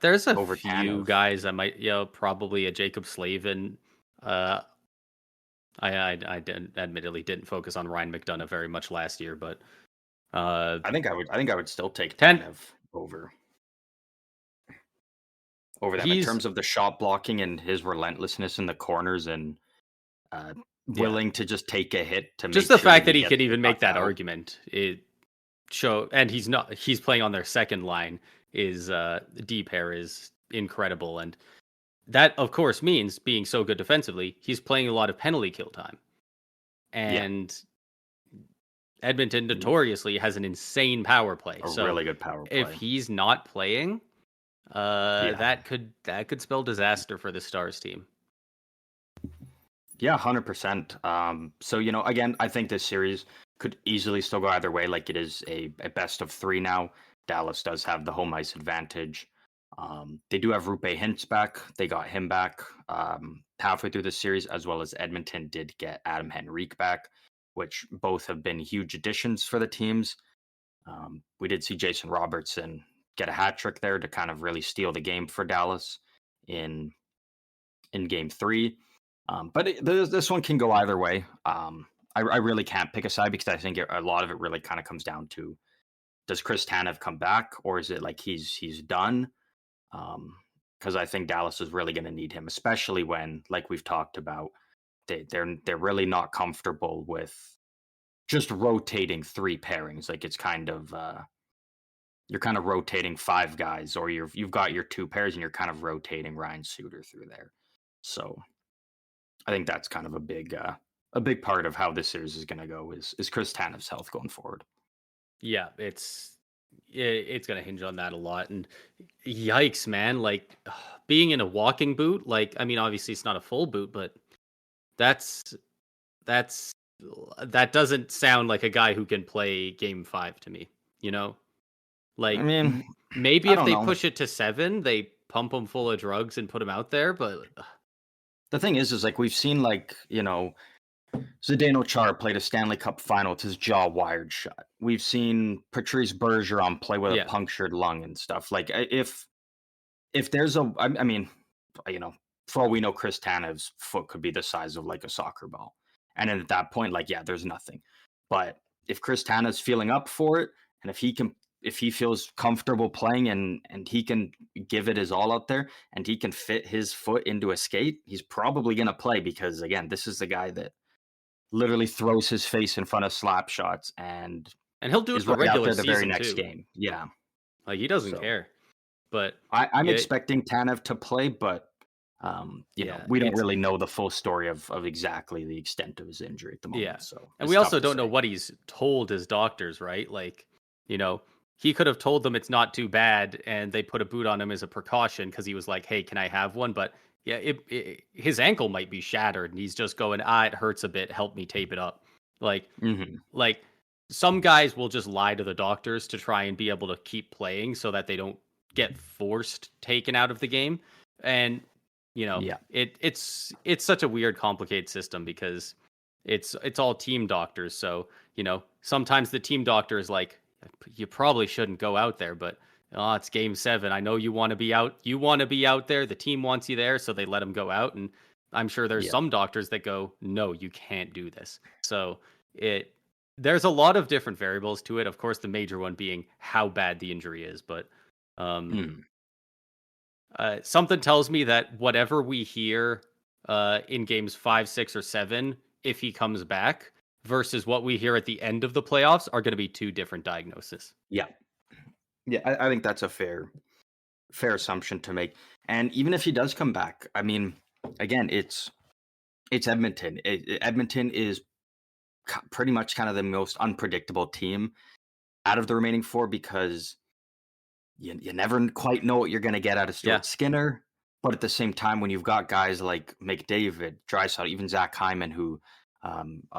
there's a few Tanev. guys I might, probably a Jacob Slavin. Uh, admittedly didn't focus on Ryan McDonough very much last year, but I think I would still take ten. Tanev over them in He's terms of the shot blocking and his relentlessness in the corners and uh, yeah. willing to just take a hit to Just make the sure that fact he that he gets could the even make puck that out. argument and he's playing on their second line is D pair is incredible. And that of course means being so good defensively, he's playing a lot of penalty kill time. Yeah, And Edmonton notoriously has an insane power play. a So really good power if play. he's not playing, Yeah, that could spell disaster for the Stars team. yeah, 100%. So again, I think this series could easily still go either way. Like it is a best of three now. Dallas does have the home ice advantage. They do have Rupe Hintz back. They got him back halfway through the series, as well as Edmonton did get Adam Henrique back, which both have been huge additions for the teams. We did see Jason Robertson get a hat trick there to kind of really steal the game for Dallas in Game 3. This one can go either way. I really can't pick a side because I think a lot of it really kind of comes down to, does Chris Tanev come back, or is it like he's done? Because I think Dallas is really going to need him, especially when, like we've talked about, they're really not comfortable with just rotating 3 pairings. Like it's kind of you're kind of rotating 5 guys, or you've got your 2 pairs and you're kind of rotating Ryan Suter through there. So I think that's kind of a big part of how this series is going to go is Chris Tanev's health going forward. Yeah, it's going to hinge on that a lot. And yikes, man! Like being in a walking boot. Like, I mean, obviously it's not a full boot, but that's that doesn't sound like a guy who can play Game 5 to me. You know, like I mean, maybe I if don't they know. push it to 7, they pump him full of drugs and put him out there. But The thing is like we've seen, like, Zdeno Chara played a Stanley Cup final with his jaw wired shut. We've seen Patrice Bergeron play with a punctured lung and stuff. Like if there's I mean, for all we know, Chris Tanev's foot could be the size of like a soccer ball, and then at that point, like, yeah, there's nothing. But if Chris Tanev's feeling up for it, and if he feels comfortable playing and he can give it his all out there, and he can fit his foot into a skate, he's probably going to play, because again, this is the guy that literally throws his face in front of slap shots and he'll do it is for right out regular there the very season next too. game. Yeah. Like he doesn't care. But I'm expecting Tanev to play, but we don't really know the full story of exactly the extent of his injury at the moment. Yeah. So And we also don't know what he's told his doctors, right? Like, he could have told them it's not too bad, and they put a boot on him as a precaution because he was like, "Hey, can I have one?" But yeah, his ankle might be shattered, and he's just going, it hurts a bit. Help me tape it up. Like, like some guys will just lie to the doctors to try and be able to keep playing so that they don't get forced taken out of the game. And it's such a weird, complicated system because it's all team doctors. So sometimes the team doctor is like, you probably shouldn't go out there, but it's Game 7. I know you want to be out. You want to be out there. The team wants you there, so they let him go out. And I'm sure there's some doctors that go, no, you can't do this. So there's a lot of different variables to it. Of course, the major one being how bad the injury is, but something tells me that whatever we hear in games 5, 6, or 7, if he comes back, versus what we hear at the end of the playoffs, are going to be 2 different diagnoses. Yeah. I think that's a fair assumption to make. And even if he does come back, I mean, again, it's Edmonton. Edmonton is pretty much kind of the most unpredictable team out of the remaining 4, because you never quite know what you're going to get out of Stuart Skinner. But at the same time, when you've got guys like McDavid, Draisaitl, even Zach Hyman, who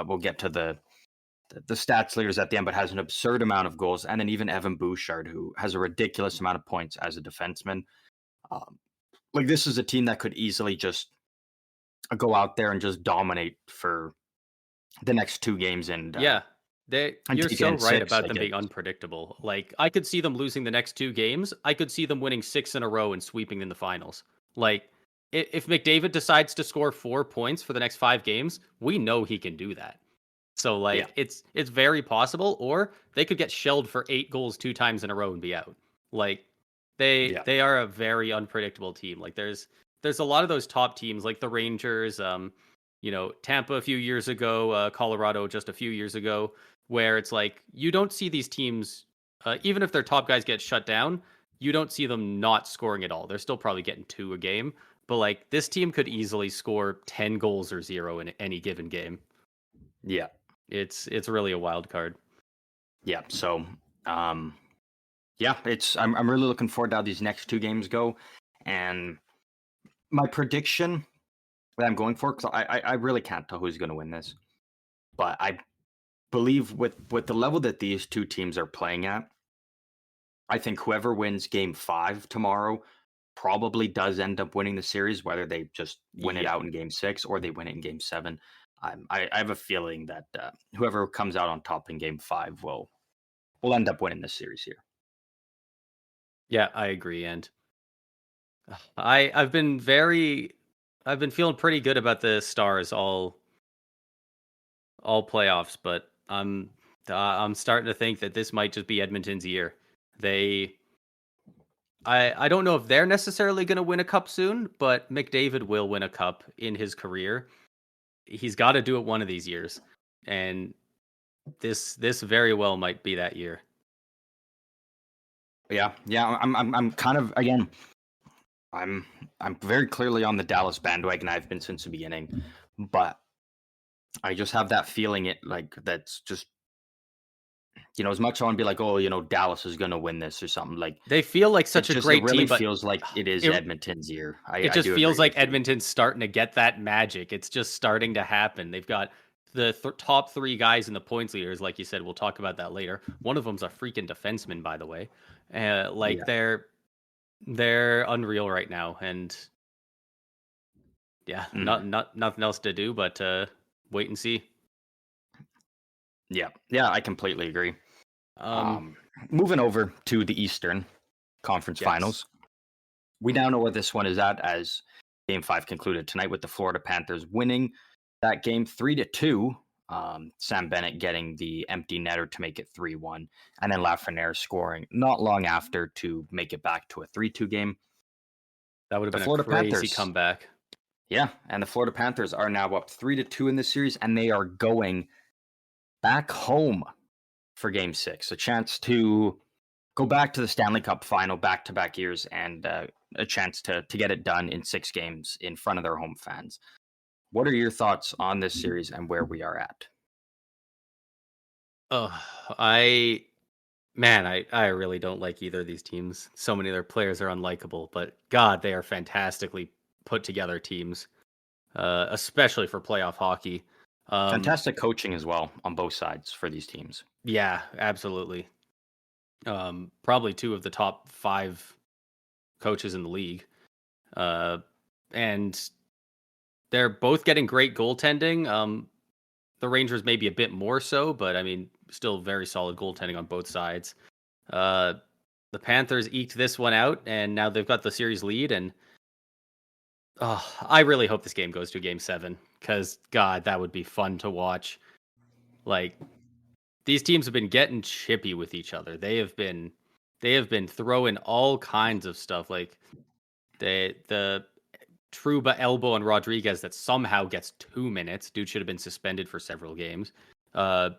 we'll get to the stats leaders at the end, but has an absurd amount of goals, and then even Evan Bouchard, who has a ridiculous amount of points as a defenseman. Like, this is a team that could easily just go out there and just dominate for the next 2 games. And you're so right about them being unpredictable. Like, I could see them losing the next 2 games. I could see them winning 6 in a row and sweeping in the finals. Like, if McDavid decides to score 4 points for the next 5 games, we know he can do that. So, like, it's very possible. Or they could get shelled for 8 goals 2 times in a row and be out. Like, they are a very unpredictable team. Like, there's a lot of those top teams, like the Rangers, Tampa a few years ago, Colorado just a few years ago, where it's like, you don't see these teams, even if their top guys get shut down, you don't see them not scoring at all. They're still probably getting 2 a game. But, like, this team could easily score 10 goals or 0 in any given game. Yeah. It's really a wild card. Yeah. So, I'm really looking forward to how these next 2 games go. And my prediction that I'm going for, because I really can't tell who's going to win this, but I believe with the level that these 2 teams are playing at, I think whoever wins Game 5 tomorrow probably does end up winning the series, whether they just win it Yeah. out in Game 6 or they win it in Game 7. I have a feeling that whoever comes out on top in Game 5 will end up winning this series here. Yeah, I agree. And I've been feeling pretty good about the Stars all playoffs, but I'm starting to think that this might just be Edmonton's year. They I don't know if they're necessarily going to win a cup soon, but McDavid will win a cup in his career. He's got to do it one of these years, and this very well might be that year. Yeah. I'm kind of again. I'm I'm very clearly on the Dallas bandwagon. I've been since the beginning, but I just have that feeling it like that's just as much as I want to be like, oh, Dallas is going to win this or something. Like They feel like such a it great really team, but feels like it is it Edmonton's year. it I just do feels agree like with you. Edmonton's starting to get that magic. It's just starting to happen. They've got the top three guys in the points leaders, like you said. We'll talk about that later. One of them's a freaking defenseman, by the way. Like Yeah. they're unreal right now, and yeah, Mhm. nothing else to do but wait and see. Yeah, I completely agree. Um, Um, Moving over to the Eastern Conference yes, Finals, we now know where this one is at as Game 5 concluded tonight with the Florida Panthers winning that game 3-2. Sam Bennett getting the empty netter to make it 3-1, and then Lafreniere scoring not long after to make it back to a 3-2 game. that would have The been a Florida crazy Panthers, comeback. yeah, and the Florida Panthers are now up 3-2 in this series, and they are going back home for Game 6, a chance to go back to the Stanley Cup final back to back years and a chance to get it done in 6 games in front of their home fans. What are your thoughts on this series and where we are at? Oh, I man, I really don't like either of these teams. So many of their players are unlikable, but God, they are fantastically put together teams, especially for playoff hockey. Um, Fantastic coaching as well on both sides for these teams. yeah, absolutely. Probably two of the top five coaches in the league, uh, and they're both getting great goaltending. The Rangers maybe a bit more so, but I mean, still very solid goaltending on both sides. Uh, the Panthers eked this one out, and now they've got the series lead. And I really hope this game goes to Game 7 because God, that would be fun to watch. Like these teams have been getting chippy with each other. They have been throwing all kinds of stuff. Like the Truba elbow on Rodriguez that somehow gets 2 minutes. Dude should have been suspended for several games. Uh,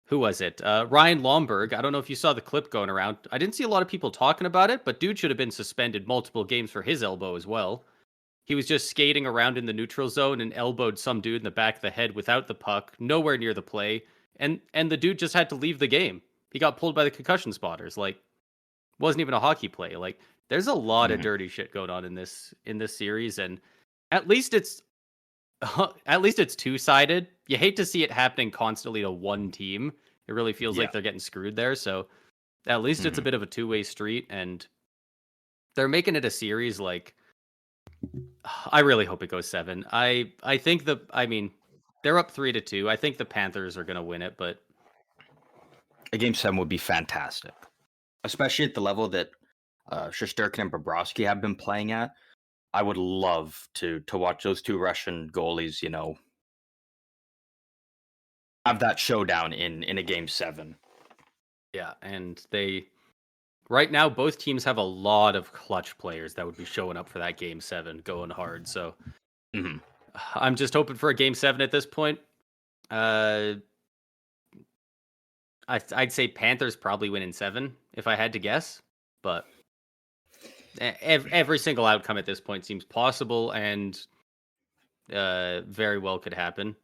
who was it? Ryan Lomberg. I don't know if you saw the clip going around. I didn't see a lot of people talking about it, but dude should have been suspended multiple games for his elbow as well. He was just skating around in the neutral zone and elbowed some dude in the back of the head without the puck, nowhere near the play, and the dude just had to leave the game. He got pulled by the concussion spotters. Like wasn't even a hockey play. Like there's a lot of Mhm. dirty shit going on in this series, and at least it's at least it's two-sided. You hate to see it happening constantly to one team. It really feels Yeah. like they're getting screwed there. So at least it's a Mhm. bit of a two-way street, and they're making it a series. Like I really hope it goes 7. I think I mean they're up 3-2. I think the Panthers are going to win it, but A Game 7 would be fantastic, especially at the level that Shesterkin and Bobrovsky have been playing at. I would love to watch those two Russian goalies, have that showdown in a Game 7. yeah, and they right now both teams have a lot of clutch players that would be showing up for that Game 7, going hard. So Mhm. I'm just hoping for a Game 7 at this point. Uh, I'd say Panthers probably win in 7 if I had to guess, but every single outcome at this point seems possible and very well could happen.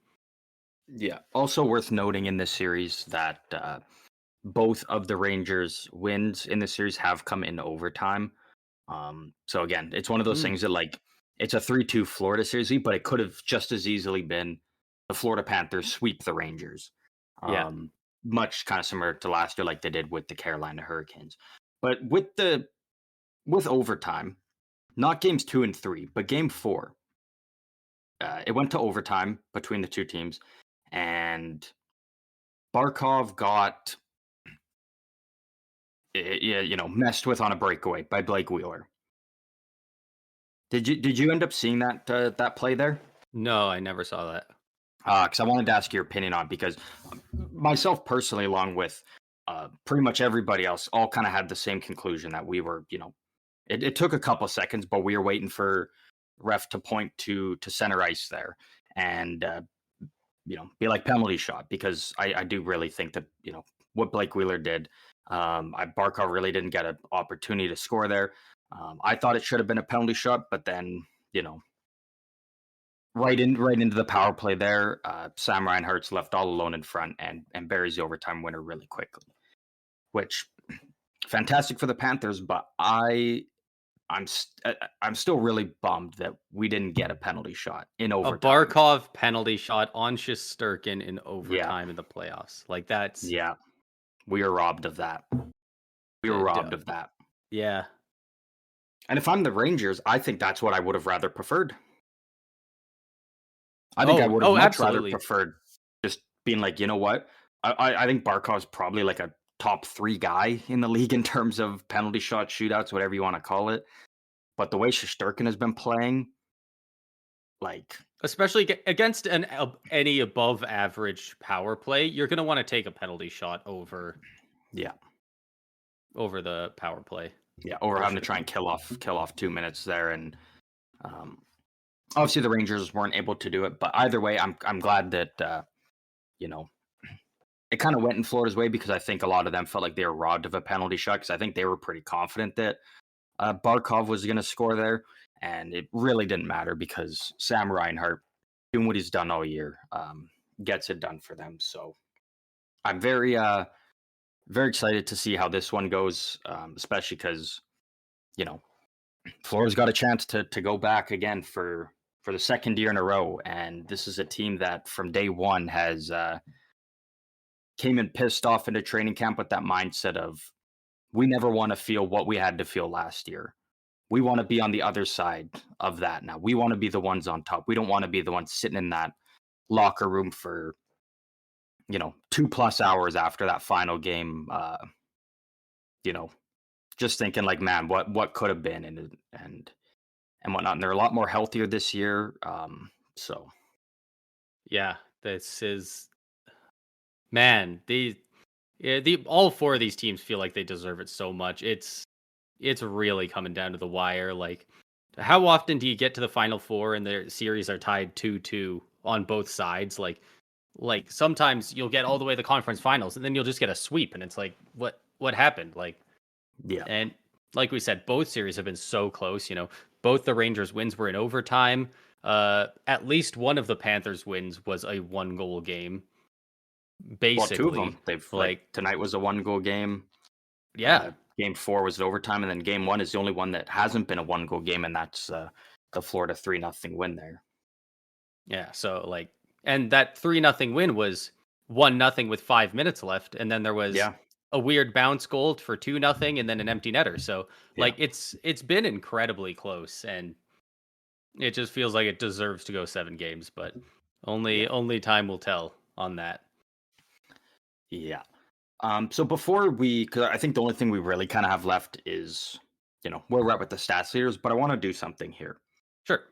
Yeah. Also worth noting in this series that both of the Rangers' wins in the series have come in overtime. So again, it's one of those Mm, things that like it's a 3-2 Florida series, but it could have just as easily been the Florida Panthers sweep the Rangers. yeah, Um, Much kind of similar to last year, like they did with the Carolina Hurricanes. But with overtime, not games 2 and 3, but game 4. It went to overtime between the two teams, and Barkov got messed with on a breakaway by Blake Wheeler. Did you end up seeing that play there? No, I never saw that. Because I wanted to ask your opinion on it, because myself personally, along with pretty much everybody else, all kind of had the same conclusion that we were, it took a couple seconds, but we were waiting for ref to point to center ice there and be like penalty shot, because I do really think that what Blake Wheeler did, Barkov really didn't get an opportunity to score there. I thought it should have been a penalty shot, but then right into the power play there, Sam Reinhart's left all alone in front and buries the overtime winner really quickly, which fantastic for the Panthers, but I'm still really bummed that we didn't get a penalty shot in A overtime. Barkov penalty shot on Shesterkin in Yeah, overtime in the playoffs. Like that's yeah, we were robbed of that. We were robbed of that. yeah. And if I'm the Rangers, I think that's what I would have rather preferred. I think I would have much rather absolutely. preferred just being like, you know what? I think Barkov's probably like a top 3 guy in the league in terms of penalty shot shootouts, whatever you want to call it. But the way Shesterkin has been playing, like, Especially against any above average power play, you're going to want to take a penalty shot over yeah, the power play. or For having to sure. try and kill off 2 minutes there, and obviously the Rangers weren't able to do it. But either way, I'm glad that it kind of went in Florida's way, because I think a lot of them felt like they were robbed of a penalty shot, because I think they were pretty confident that Barkov was going to score there, and it really didn't matter because Sam Reinhart, doing what he's done all year, gets it done for them. So I'm very excited to see how this one goes, especially because Florida's got a chance to go back again for the second year in a row, and this is a team that from day one has came in pissed off into training camp with that mindset of, we never want to feel what we had to feel last year. We want to be on the other side of that now. We want to be the ones on top. We don't want to be the ones sitting in that locker room for 2+ hours after that final game, just thinking like, man, what could have been, and whatnot. And they're a lot more healthier this year. So Yeah, this is man, all 4 of these teams feel like they deserve it so much. It's really coming down to the wire. Like, how often do you get to the final 4 and the series are tied 2-2 on both sides? Like sometimes you'll get all the way to the conference finals and then you'll just get a sweep, and it's like, what happened? Like, yeah, and like we said, both series have been so close. Both the Rangers wins were in overtime. At least one of the Panthers wins was a 1-goal game. Basically, 2 of them. They've like tonight was a 1-goal game. Yeah. Game 4 was overtime, and then game 1 is the only one that hasn't been a 1-goal game, and that's the Florida 3-0 win there. Yeah. So and that 3-0 win was 1-0 with 5 minutes left, and then there was a weird bounce goal for 2-0, and then an empty netter. So it's been incredibly close, and it just feels like it deserves to go 7 games, but only time will tell on that. Yeah. So before because I think the only thing we really kind of have left is, where we're at with the stats leaders, but I want to do something here. Sure.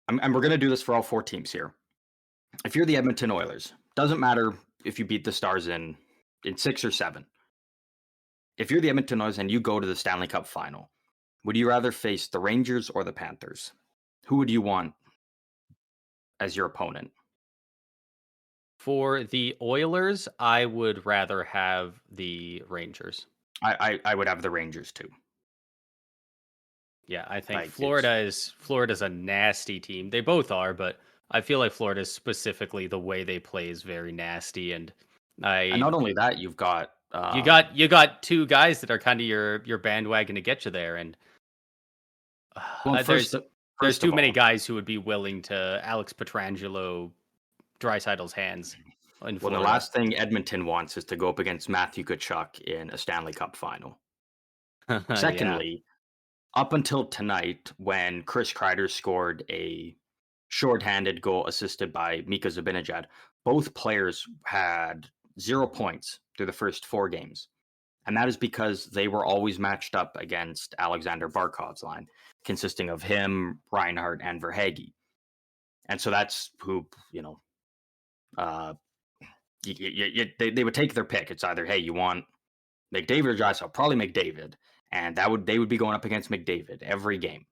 And we're going to do this for all 4 teams here. If you're the Edmonton Oilers, doesn't matter if you beat the Stars in 6 or 7. If you're the Edmonton Oilers and you go to the Stanley Cup final, would you rather face the Rangers or the Panthers? Who would you want as your opponent? For the Oilers, I would rather have the Rangers. I would have the Rangers too. Yeah, I think Florida's a nasty team. They both are, but I feel like Florida, specifically the way they play, is very nasty. And not only that, you've got you got 2 guys that are kind of your bandwagon to get you there, and there's too many guys who would be willing to Alex Pietrangelo, Draisaitl's hands. Well, the last thing Edmonton wants is to go up against Matthew Tkachuk in a Stanley Cup final. Secondly, up until tonight when Chris Kreider scored a shorthanded goal assisted by Mika Zibanejad, both players had 0 points through the first 4 games. And that is because they were always matched up against Alexander Barkov's line, consisting of him, Reinhardt, and Verhaeghe. And so that's who, uh, they would take their pick. It's either, hey, you want McDavid or Draisaitl? Probably McDavid. And they would be going up against McDavid every game.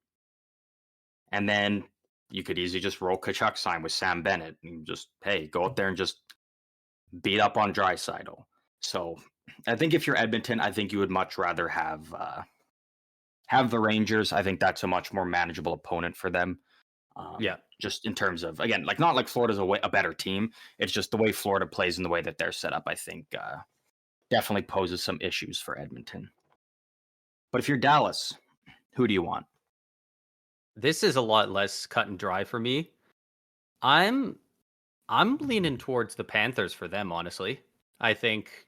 And then you could easily just roll Kachuk's line with Sam Bennett and just, hey, go out there and just beat up on Draisaitl. So I think if you're Edmonton, I think you would much rather have the Rangers. I think that's a much more manageable opponent for them. Yeah. Just in terms of, again, like not like Florida's a better team. It's just the way Florida plays and the way that they're set up, I think definitely poses some issues for Edmonton. But if you're Dallas, who do you want? This is a lot less cut and dry for me. I'm leaning towards the Panthers for them, honestly. I think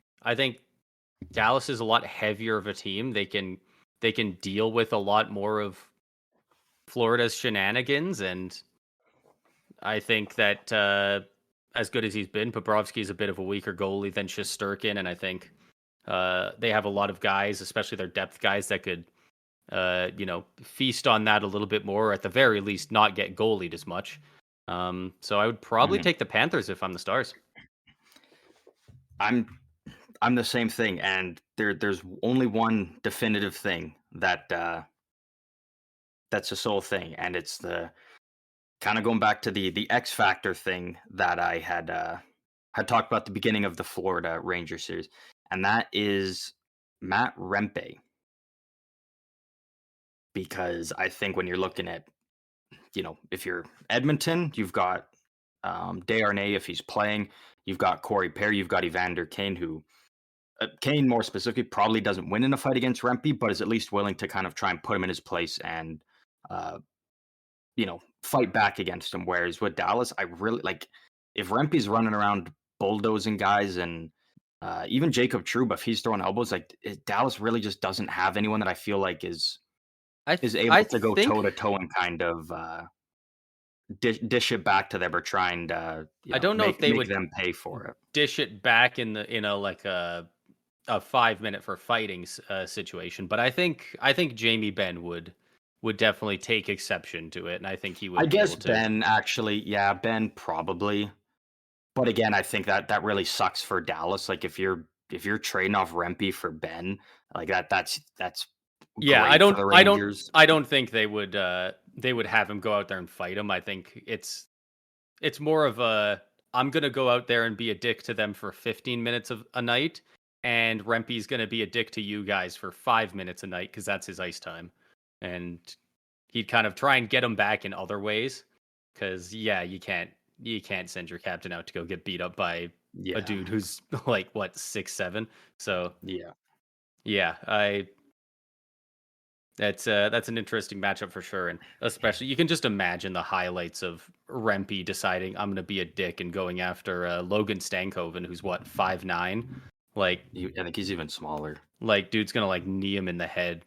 Dallas is a lot heavier of a team. They can deal with a lot more of Florida's shenanigans, and I think that as good as he's been, Bobrovsky is a bit of a weaker goalie than Shesterkin, and I think they have a lot of guys, especially their depth guys, that could feast on that a little bit more, or at the very least not get goalied as much. So I would probably take the Panthers if I'm the Stars. I'm the same thing, and there's only one definitive thing that's the sole thing, and it's the kind of going back to the X Factor thing that I had talked about at the beginning of the Florida Ranger series, and that is Matt Rempe. Because I think when you're looking at, if you're Edmonton, you've got Desharnais if he's playing, you've got Corey Perry, you've got Evander Kane, who Kane more specifically probably doesn't win in a fight against Rempe, but is at least willing to kind of try and put him in his place and fight back against him. Whereas with Dallas, I really like if Rempe's running around bulldozing guys and even Jacob Trouba, if he's throwing elbows, like Dallas really just doesn't have anyone that I feel like is able to go toe to toe and kind of dish it back to them or try and I don't know if they would them pay for it. Dish it back in a 5-minute for fighting situation, but I think Jamie Benn would definitely take exception to it, and I think he would. I guess Ben actually, yeah, Ben probably. But again, I think that really sucks for Dallas. Like if you're trading off Rempe for Ben, like that's yeah. I don't think they would have him go out there and fight him. I think it's more of a I'm gonna go out there and be a dick to them for 15 minutes of a night, and Rempe's gonna be a dick to you guys for 5 minutes a night because that's his ice time, and he'd kind of try and get him back in other ways. Because you can't send your captain out to go get beat up by a dude who's like 6'7". So that's an interesting matchup for sure, and especially you can just imagine the highlights of Rempe deciding I'm going to be a dick and going after Logan Stankoven, who's 5'9". Like I think he's even smaller. Like dude's gonna knee him in the head.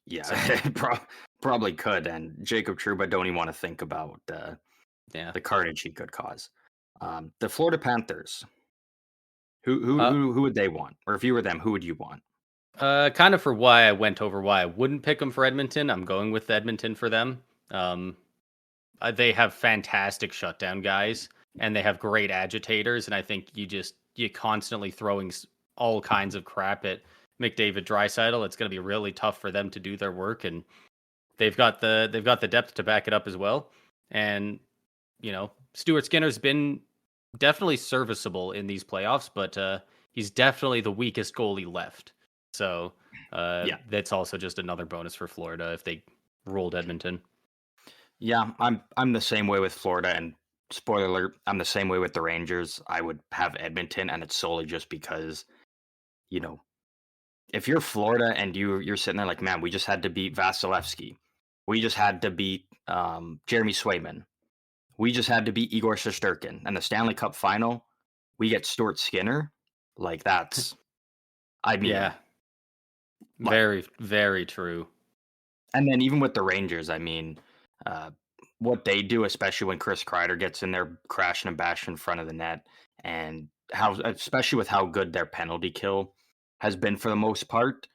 Yeah, so. Probably could. And Jacob Trouba, don't even want to think about the carnage he could cause. The Florida Panthers. Who would they want? Or if you were them, who would you want? Kind of for why I went over why I wouldn't pick them for Edmonton. I'm going with Edmonton for them. They have fantastic shutdown guys, and they have great agitators. And I think you constantly throwing all kinds of crap at McDavid, Draisaitl. It's going to be really tough for them to do their work, and they've got the depth to back it up as well. And Stuart Skinner's been definitely serviceable in these playoffs, but he's definitely the weakest goalie left. So that's also just another bonus for Florida if they rolled Edmonton. Yeah, I'm the same way with Florida, and spoiler alert, I'm the same way with the Rangers. I would have Edmonton, and it's solely just because, if you're Florida and you're sitting there like, man, we just had to beat Vasilevsky, we just had to beat Jeremy Swayman, we just had to beat Igor Shesterkin, and the Stanley Cup final, we get Stuart Skinner. Like that's, I mean, Like, Very, very true. and then even with the Rangers, I mean, uh, what they do, especially when Chris Kreider gets in there crashing and bashing in front of the net, and how, especially with how good their penalty kill has been for the most part,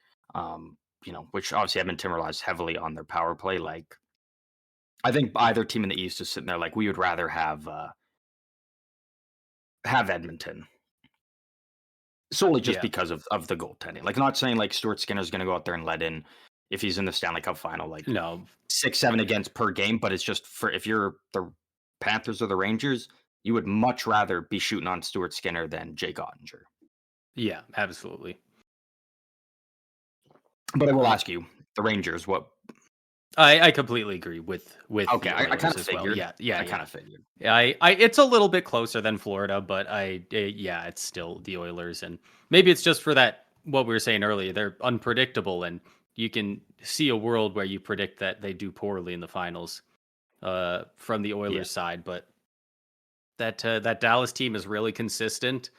which obviously Edmonton relies heavily on their power play. Like, I think either team in the East is sitting there like we would rather have Edmonton solely just Yeah. because of the goaltending. Like, not saying like Stuart Skinner's going to go out there and let in if he's in the Stanley Cup final like No. 6-7 against per game, but it's just for if you're the Panthers or the Rangers, you would much rather be shooting on Stuart Skinner than Jake Ottinger. Yeah, absolutely. But I will Uh, ask you, the Rangers, what? I completely agree with Okay, the I kind Oilers of as well. figured. I Yeah. kind of figured. Yeah, it's a little bit closer than Florida, but yeah, it's still the Oilers, and maybe it's just for that what we were saying earlier. They're unpredictable, and you can see a world where you predict that they do poorly in the finals, from the Yeah, Oilers side. But that Dallas team is really consistent,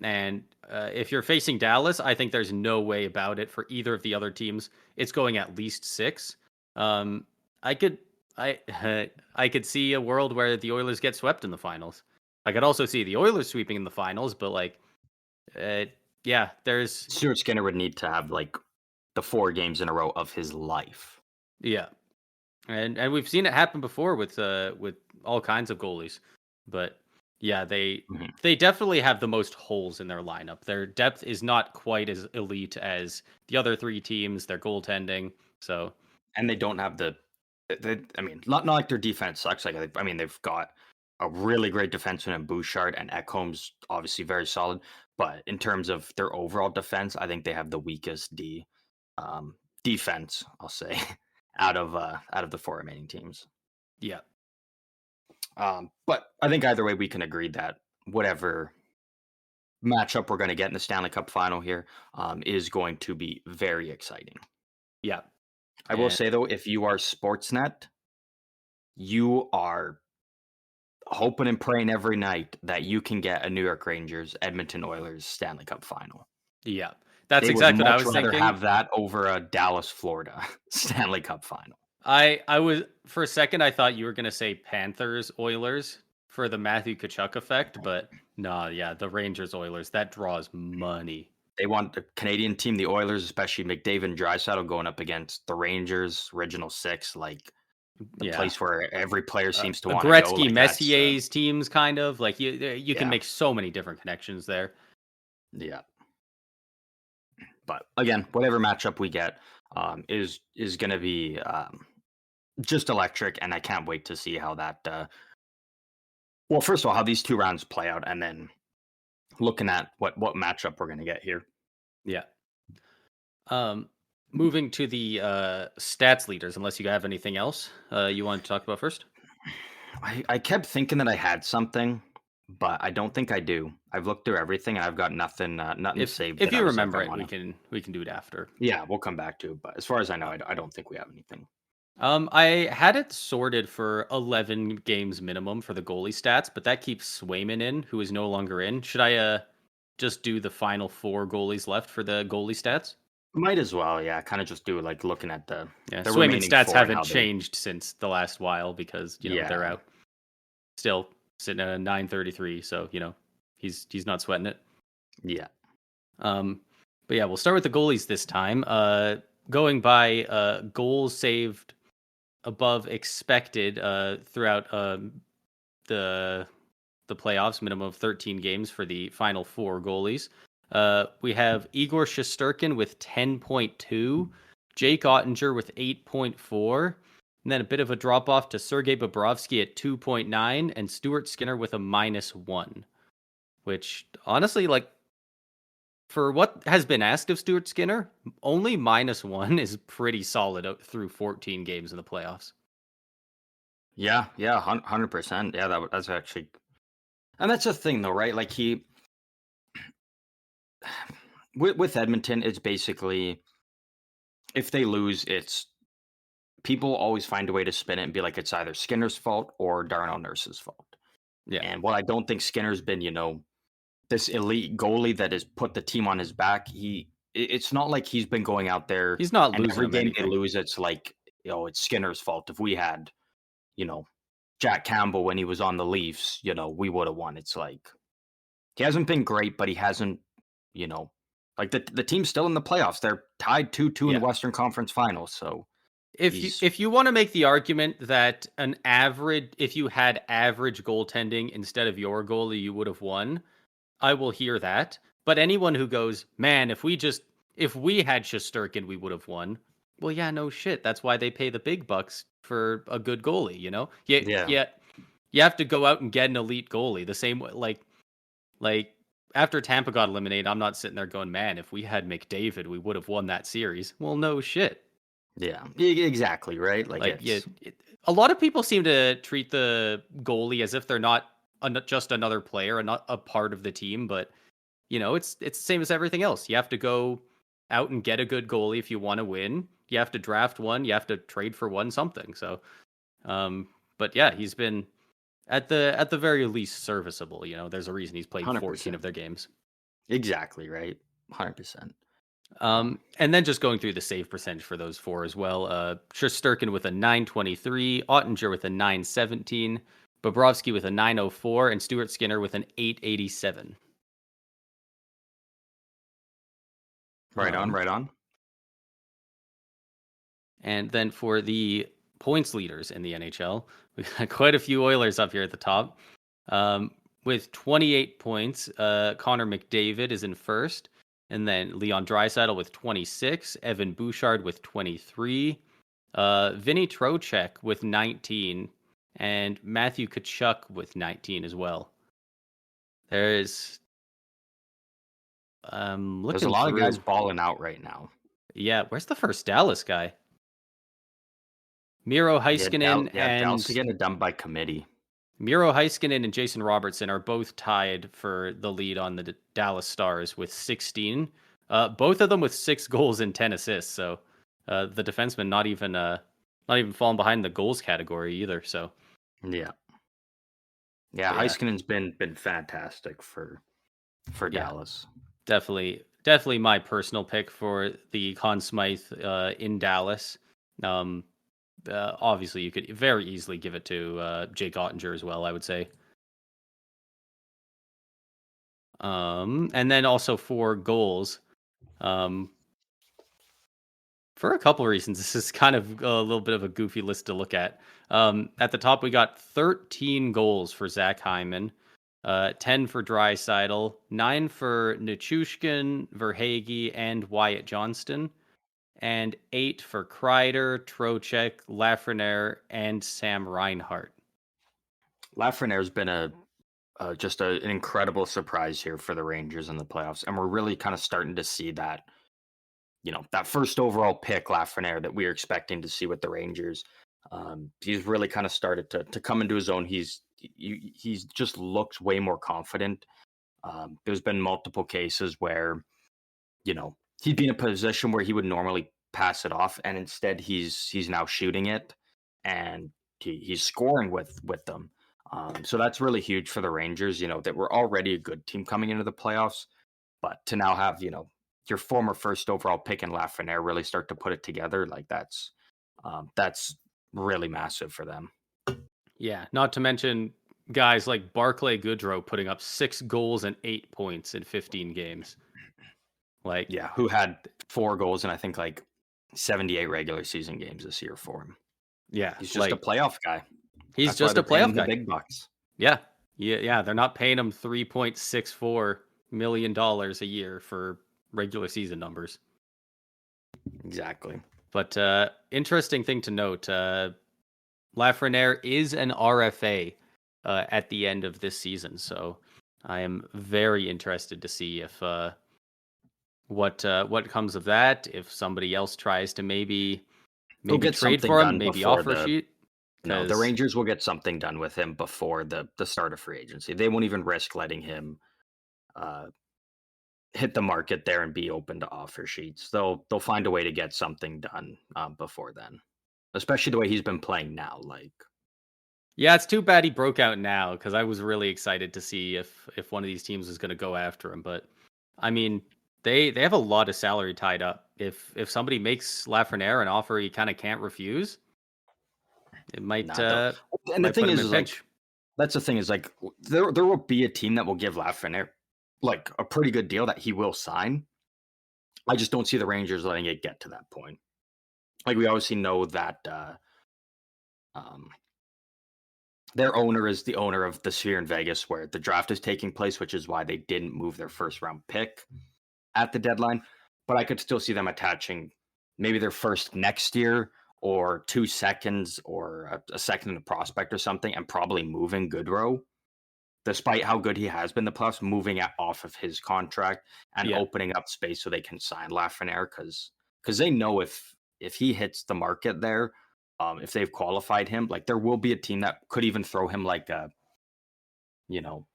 and if you're facing Dallas, I think there's no way about it for either of the other teams. It's going at least 6. Um, I could I I could see a world where the Oilers get swept in the finals. I could also see the Oilers sweeping in the finals, but like, uh, yeah, there's Stuart Skinner would need to have like the 4 games in a row of his life. yeah, and we've seen it happen before with all kinds of goalies, but yeah, Mhm. they definitely have the most holes in their lineup. Their depth is not quite as elite as the other 3 teams. Their goaltending, so And they don't have I mean, not like their defense sucks. Like, I mean, they've got a really great defenseman in Bouchard, and Ekholm's obviously very solid. But in terms of their overall defense, I think they have the weakest defense, I'll say, out of the 4 remaining teams. yeah, But I think either way, we can agree that whatever matchup we're going to get in the Stanley Cup final here is going to be very exciting. yeah, I will and say though, if you are Sportsnet, you are hoping and praying every night that you can get a New York Rangers Edmonton Oilers Stanley Cup final. yeah, that's They would exactly what I much was rather thinking. have that over a Dallas, Florida Stanley Cup final. I was for a second I thought you were gonna say Panthers Oilers for the Matthew Tkachuk effect, but no, yeah, the Rangers Oilers that draws money. They want the Canadian team, the Oilers, especially McDavid and Draisaitl, going up against the Rangers, original 6, like the Yeah, place where every player seems to want to go. Gretzky Like, that's Messier's teams kind of like you can yeah, make so many different connections there. yeah. But again, whatever matchup we get is going to be just electric, and I can't wait to see how that. Well, first of all, how these 2 rounds play out, and then looking at what matchup we're going to get here. Yeah. Um, moving to the stats leaders, unless you have anything else you want to talk about first. I kept thinking that I had something, but I don't think I do. I've looked through everything, and I've got nothing saved. If That I you was like, remember I it, want to. we can do it after. Yeah, we'll come back to it. But as far as I know, I don't think we have anything. I had it sorted for 11 games minimum for the goalie stats, but that keeps Swayman in, who is no longer in. Should I just do the final 4 goalies left for the goalie stats? Might as well, yeah. Kind of just do like looking at Yeah, the Swayman remaining stats 4 and haven't how they. changed since the last while because they're Yeah, out. Still sitting at a 933, so he's not sweating it. yeah. Um, but yeah, we'll start with the goalies this time. Going by goals saved above expected throughout the playoffs, minimum of 13 games for the final 4 goalies. We have Igor Shesterkin with 10.2, Jake Ottinger with 8.4, and then a bit of a drop off to Sergei Bobrovsky at 2.9, and Stuart Skinner with a -1. Which honestly, like for what has been asked of Stuart Skinner, only -1 is pretty solid through 14 games in the playoffs. Yeah, yeah, 100%. Yeah, that's actually, and that's the thing though, right? Like with Edmonton, it's basically if they lose, it's people always find a way to spin it and be like it's either Skinner's fault or Darnell Nurse's fault. Yeah, And what I don't think Skinner's been, this elite goalie that has put the team on his back. it's not like he's been going out there He's not and losing every them game they anything. lose, it's like, it's Skinner's fault. If we had, Jack Campbell when he was on the Leafs, we would have won. It's like he hasn't been great, but he hasn't, you know, like the team's still in the playoffs. They're tied 2-2 in the Yeah. Western Conference Finals. So he's If you want to make the argument that if you had average goaltending instead of your goalie, you would have won, I will hear that. But anyone who goes, man, if we had Shesterkin, we would have won. Well, yeah, no shit. That's why they pay the big bucks for a good goalie. Yeah, yeah, yeah. You have to go out and get an elite goalie. The same way, like after Tampa got eliminated, I'm not sitting there going, man, if we had McDavid, we would have won that series. Well, no shit. yeah, exactly, right. Like Like, yeah, it's a lot of people seem to treat the goalie as if they're not just another player and not a part of the team. But it's the same as everything else. You have to go out and get a good goalie if you want to win. You have to draft one. You have to trade for one something. So, but yeah, he's been at the very least serviceable. There's a reason he's played 14 of 100% their games. exactly right. 100%. And then just going through the save percentage for those four as well. Shesterkin with a 923, Ottinger with a 917, Bobrovsky with a 904, and Stuart Skinner with an 887. Right on, Um, right on. and then for the points leaders in the NHL, we got quite a few Oilers up here at the top. With 28 points, Connor McDavid is in first. And then Leon Draisaitl with 26, Evan Bouchard with 23, Vinny Trocheck with 19, and Matthew Tkachuk with 19 as well. There's There's a looking lot of guys through. balling out right now. Yeah, where's the first Dallas guy? Miro Yeah, Heiskanen Dallas is and getting it done by committee. Jason Robertson are both tied for the lead on the Dallas Stars with 16. Both of them with 6 goals and 10 assists. So the defenseman not even falling behind the goals category either. So Yeah, but yeah, Heiskanen's been fantastic for yeah, Dallas. definitely my personal pick for the Conn Smythe in Dallas. Obviously, you could very easily give it to Jake Ottinger as well, I would say. And then also for goals, for a couple of reasons, this is kind of a little bit of a goofy list to look at. At the top, we got 13 goals for Zach Hyman, 10 for Draisaitl, 9 for Nichushkin, Verhaeghe, and Wyatt Johnston, and 8 for Kreider, Trocheck, Lafreniere, and Sam Reinhart. Lafreniere's been just an incredible surprise here for the Rangers in the playoffs, and we're really kind of starting to see that, that first overall pick, Lafreniere, that we were expecting to see with the Rangers. He's really kind of started to come into his own. He's just looks way more confident. There's been multiple cases where, he'd be in a position where he would normally pass it off, and instead he's now shooting it, and he's scoring with them. So that's really huge for the Rangers. That we're already a good team coming into the playoffs, but to now have your former first overall pick in Lafreniere really start to put it together, like that's really massive for them. Yeah, not to mention guys like Barclay Goodrow putting up 6 goals and 8 points in 15 games. Like, Yeah, who had 4 goals and I think like 78 regular season games this year for him. yeah, He's just a playoff guy. He's That's why just they're a paying playoff him the guy. big bucks. Yeah. They're not paying him $3.64 million a year for regular season numbers. Exactly. But interesting thing to note, Lafreniere is an RFA at the end of this season. So I am very interested to see if what comes of that. If somebody else tries to maybe get trade something for him, done maybe before offer sheet. No, the Rangers will get something done with him before the start of free agency. They won't even risk letting him hit the market there and be open to offer sheets. They'll find a way to get something done before then, especially the way he's been playing now. Like, yeah, it's too bad he broke out now because I was really excited to see if one of these teams was going to go after him. But I mean, they have a lot of salary tied up. If somebody makes Lafreniere an offer he kind of can't refuse, it Nah, don't. And the might thing put him in is like pinch. that's the thing is like there will be a team that will give Lafreniere like a pretty good deal that he will sign. I just don't see the Rangers letting it get to that point. Like we obviously know that um, their owner is the owner of the Sphere in Vegas, where the draft is taking place, which is why they didn't move their first round pick at the deadline. But I could still see them attaching maybe their first next year or 2 seconds or a second in a prospect or something, and probably moving Goodrow, despite how good he has been the playoffs, moving off of his contract and Yeah, opening up space so they can sign Lafreniere because they know if he hits the market there, if they've qualified him, like there will be a team that could even throw him like a you know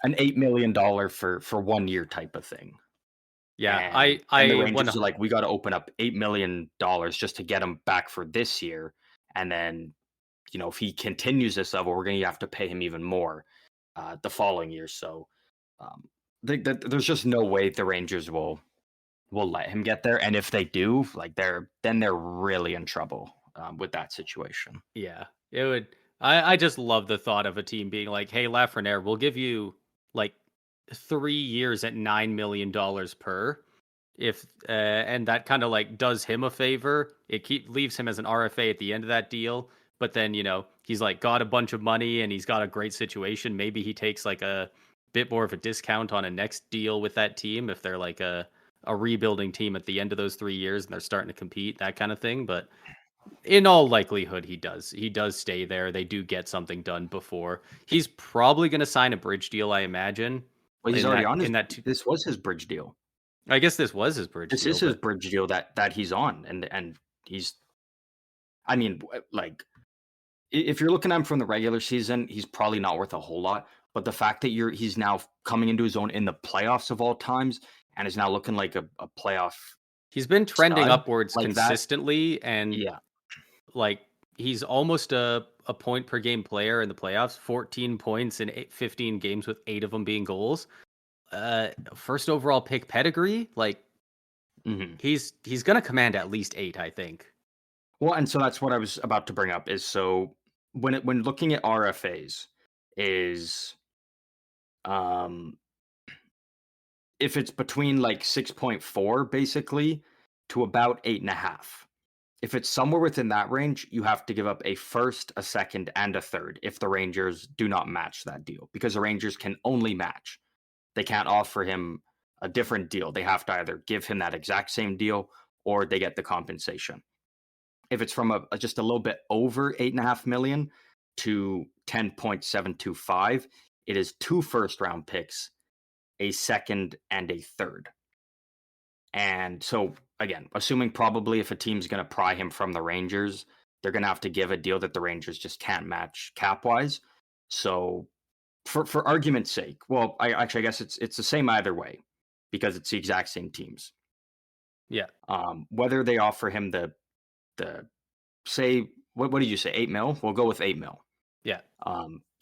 an $8 million for 1 year type of thing. yeah. And the I Rangers one are like, we got to open up $8 million just to get him back for this year, and then if he continues this level, we're going to have to pay him even more the following year. So um, there's just no way the Rangers will let him get there, and if they do, like they're really in trouble with that situation. Yeah, it would. I just love the thought of a team being like, "Hey, Lafreniere, we'll give you like 3 years at $9 million per." If and that kind of like does him a favor. It leaves him as an RFA at the end of that deal. But then he's like got a bunch of money and he's got a great situation. Maybe he takes like a bit more of a discount on a next deal with that team if they're like a rebuilding team at the end of those 3 years and they're starting to compete, that kind of thing. But in all likelihood, he does. He does stay there. They do get something done before. He's probably going to sign a bridge deal, I imagine. Well, he's In already that, on his. in that, two, This was his bridge deal. I guess this was his bridge This is deal, his but bridge deal that he's on, and he's. I mean, like if you're looking at him from the regular season, he's probably not worth a whole lot. But the fact that he's now coming into his own in the playoffs of all times and is now looking like a playoff he's been trending stud upwards like that, consistently, and yeah. like he's almost a point per game player in the playoffs. 14 points in 15 games, with 8 of them being goals. First overall pick pedigree, like hmm he's gonna command at least 8, I think. Well, and so that's what I was about to bring up is so when looking at RFAs is um if it's between like 6.4 basically to about 8.5. If it's somewhere within that range, you have to give up a first, a second, and a third if the Rangers do not match that deal, because the Rangers can only match. They can't offer him a different deal. They have to either give him that exact same deal or they get the compensation. If it's from just a little bit over 8.5 million to 10.725, it is 2 first round picks, a second, and a third. And so, again, assuming probably if a team's going to pry him from the Rangers, they're going to have to give a deal that the Rangers just can't match cap wise. So, for argument's sake, well, I guess it's the same either way because it's the exact same teams. Yeah, Whether they offer him the say what did you say 8 mil? We'll go with 8 mil. yeah.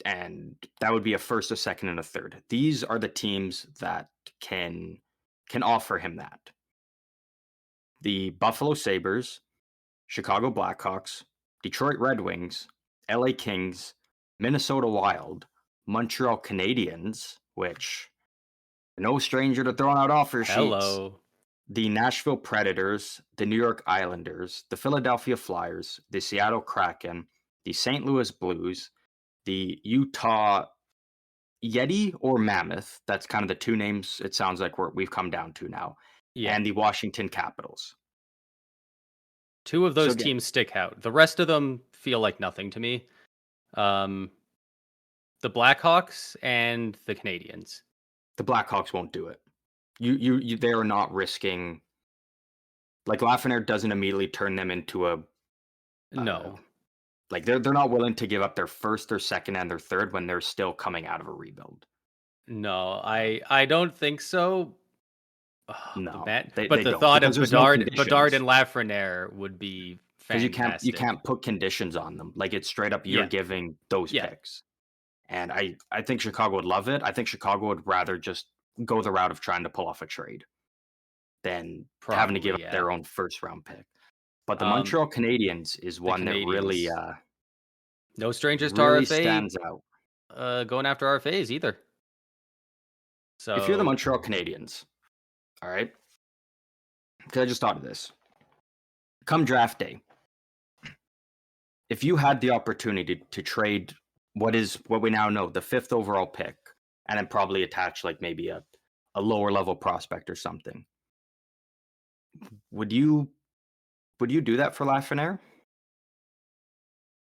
And that would be a first, a second, and a third. These are the teams that can offer him that. The Buffalo Sabres, Chicago Blackhawks, Detroit Red Wings, LA Kings, Minnesota Wild, Montreal Canadiens, which are no stranger to throwing out offer sheets, Hello. the Nashville Predators, the New York Islanders, the Philadelphia Flyers, the Seattle Kraken, the St. Louis Blues, the Utah Yeti or Mammoth. That's kind of the two names it sounds like we've come down to now, Yeah. and the Washington Capitals. Two of So those again, teams stick out. The rest of them feel like nothing to me. Um, the Blackhawks and the Canadians. the Blackhawks won't do it. You they are not risking. Like Lafreniere doesn't immediately turn them into uh No, like they're not willing to give up their first, their second, and their third when they're still coming out of a rebuild. no, Um, I don't think so. Ugh, but no, man, they but they the don't thought because of there's no Bedard conditions. and Lafreniere would be Because you fantastic. can't put conditions on them. Like it's straight up you're Yeah, giving those yeah, picks. And I think Chicago would love it. I think Chicago would rather just go the route of trying to pull off a trade. than having to give Probably, up yeah. their own first round pick. But the Um, Montreal Canadiens is the one that Canadians, no strangers to really RFA, stands out. going after RFAs either. If you're the So Montreal Canadiens, all right, because I just thought of this. Come draft day, if you had the opportunity to trade what we now know, the 5th overall pick, and then probably attach like maybe a lower level prospect or something, would you do that for Lafreniere?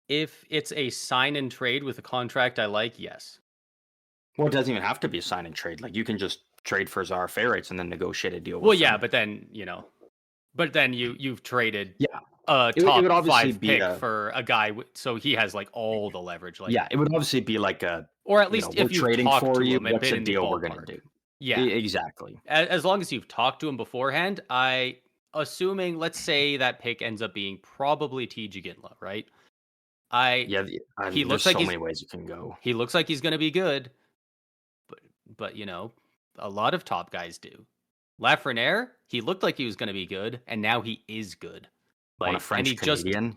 if it's a sign and trade with a contract I like, yes. Well, it doesn't even have to be a sign and trade. Like you can just trade for his RFA rights and then negotiate a deal Well, with yeah, him. but then but then you've traded Yeah, a it would top obviously 5 be pick a for a guy, so he has like all the leverage, like, yeah, it would obviously be like a or at least we're if you've trading talked for to you. him and What's been the in the deal we're gonna ballpark. do? Yeah, Exactly. as long as you've talked to him beforehand, assuming, let's say that pick ends up being probably TG Ginla, right? I Yeah, I he mean, there's looks like so he's many ways it can go. he looks like he's going to be good, but a lot of top guys do. Lafreniere, he looked like he was going to be good, and now he is good. Want a Like, and he French just Canadian?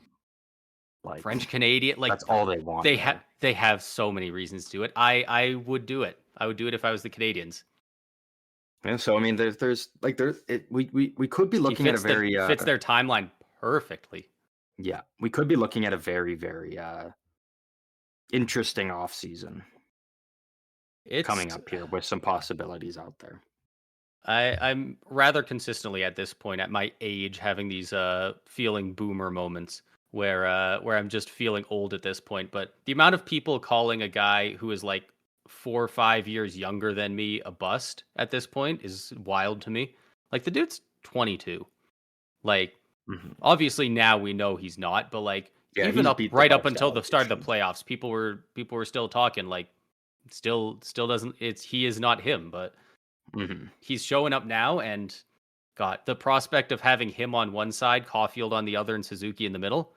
Like French Canadian, like that's all they want there. they have so many reasons to do it. I would do it. I would do it if I was the Canadians. Yeah, so I mean, there's like we could be He looking at a very fits their timeline perfectly. yeah, we could be looking at a very interesting off season coming It's up here with some possibilities out there. I'm rather consistently at this point at my age having these feeling boomer moments where I'm just feeling old at this point. But the amount of people calling a guy who is like 4 or 5 years younger than me a bust at this point is wild to me. Like, the dude's 22. Like, Mhm. obviously now we know he's not, but like, Yeah, even he's up beat the right up Bucks until the start of the allegations. playoffs, people were still talking like, still doesn't, it's he is not him, but Mhm. he's showing up now. And God, the prospect of having him on one side, Caulfield on the other, and Suzuki in the middle,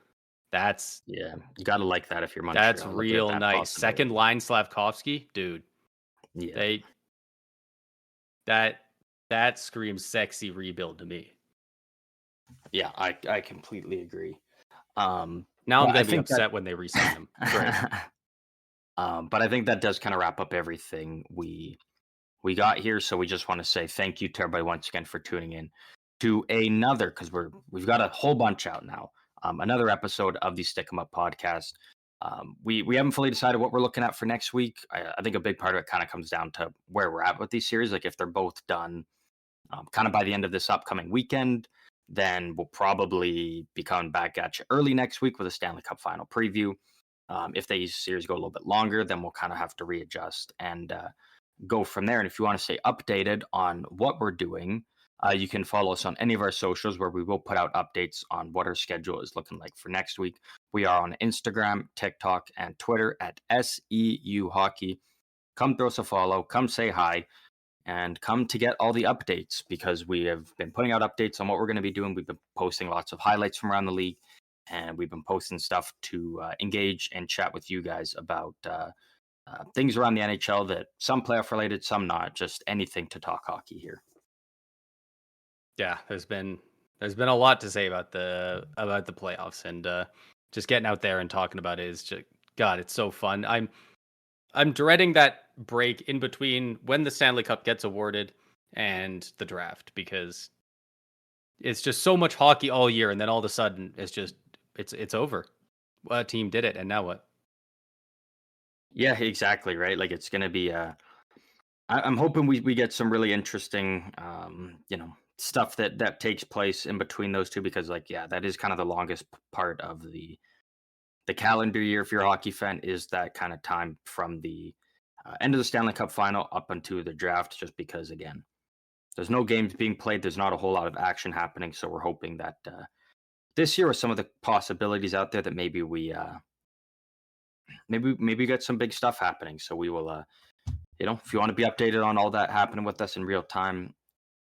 that's Yeah, you gotta like that if you're that's Montreal, looking at real that nice. Second possibility. line Slavkovsky, dude. Yeah. They that that screams sexy rebuild to me. Yeah, I completely agree. Um, Now I'm but I gonna be think that upset when they resign him. Great. but I think that does kind of wrap up everything we got here. So we just want to say thank you to everybody once again for tuning in to another because we've got a whole bunch out now. Another episode of the Stick 'em Up podcast. We haven't fully decided what we're looking at for next week. I think a big part of it kind of comes down to where we're at with these series. Like if they're both done kind of by the end of this upcoming weekend, then we'll probably be coming back at you early next week with a Stanley Cup final preview. If these series go a little bit longer, then we'll kind of have to readjust and go from there. And if you want to stay updated on what we're doing, you can follow us on any of our socials where we will put out updates on what our schedule is looking like for next week. We are on Instagram, TikTok, and Twitter at SEU Hockey. Come throw us a follow, come say hi, and come to get all the updates because we have been putting out updates on what we're going to be doing. We've been posting lots of highlights from around the league, and we've been posting stuff to engage and chat with you guys about things around the NHL that some playoff related, some not, just anything to talk hockey here. Yeah, there's been a lot to say about the playoffs, and just getting out there and talking about it is just, God, it's so fun. I'm dreading that break in between when the Stanley Cup gets awarded and the draft, because it's just so much hockey all year, and then all of a sudden it's over. A team did it, and now what? Yeah, exactly. Right. Like it's going to be, I'm hoping we get some really interesting, stuff that takes place in between those two because, like, yeah, that is kind of the longest part of the calendar year. If you're a hockey fan, is that kind of time from the end of the Stanley Cup final up until the draft, just because, again, there's no games being played. There's not a whole lot of action happening. So we're hoping that this year with some of the possibilities out there that maybe maybe get some big stuff happening. So we will, if you want to be updated on all that happening with us in real time,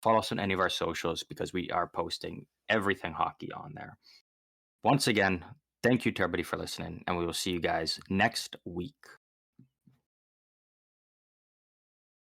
follow us on any of our socials because we are posting everything hockey on there. Once again, thank you to everybody for listening, and we will see you guys next week.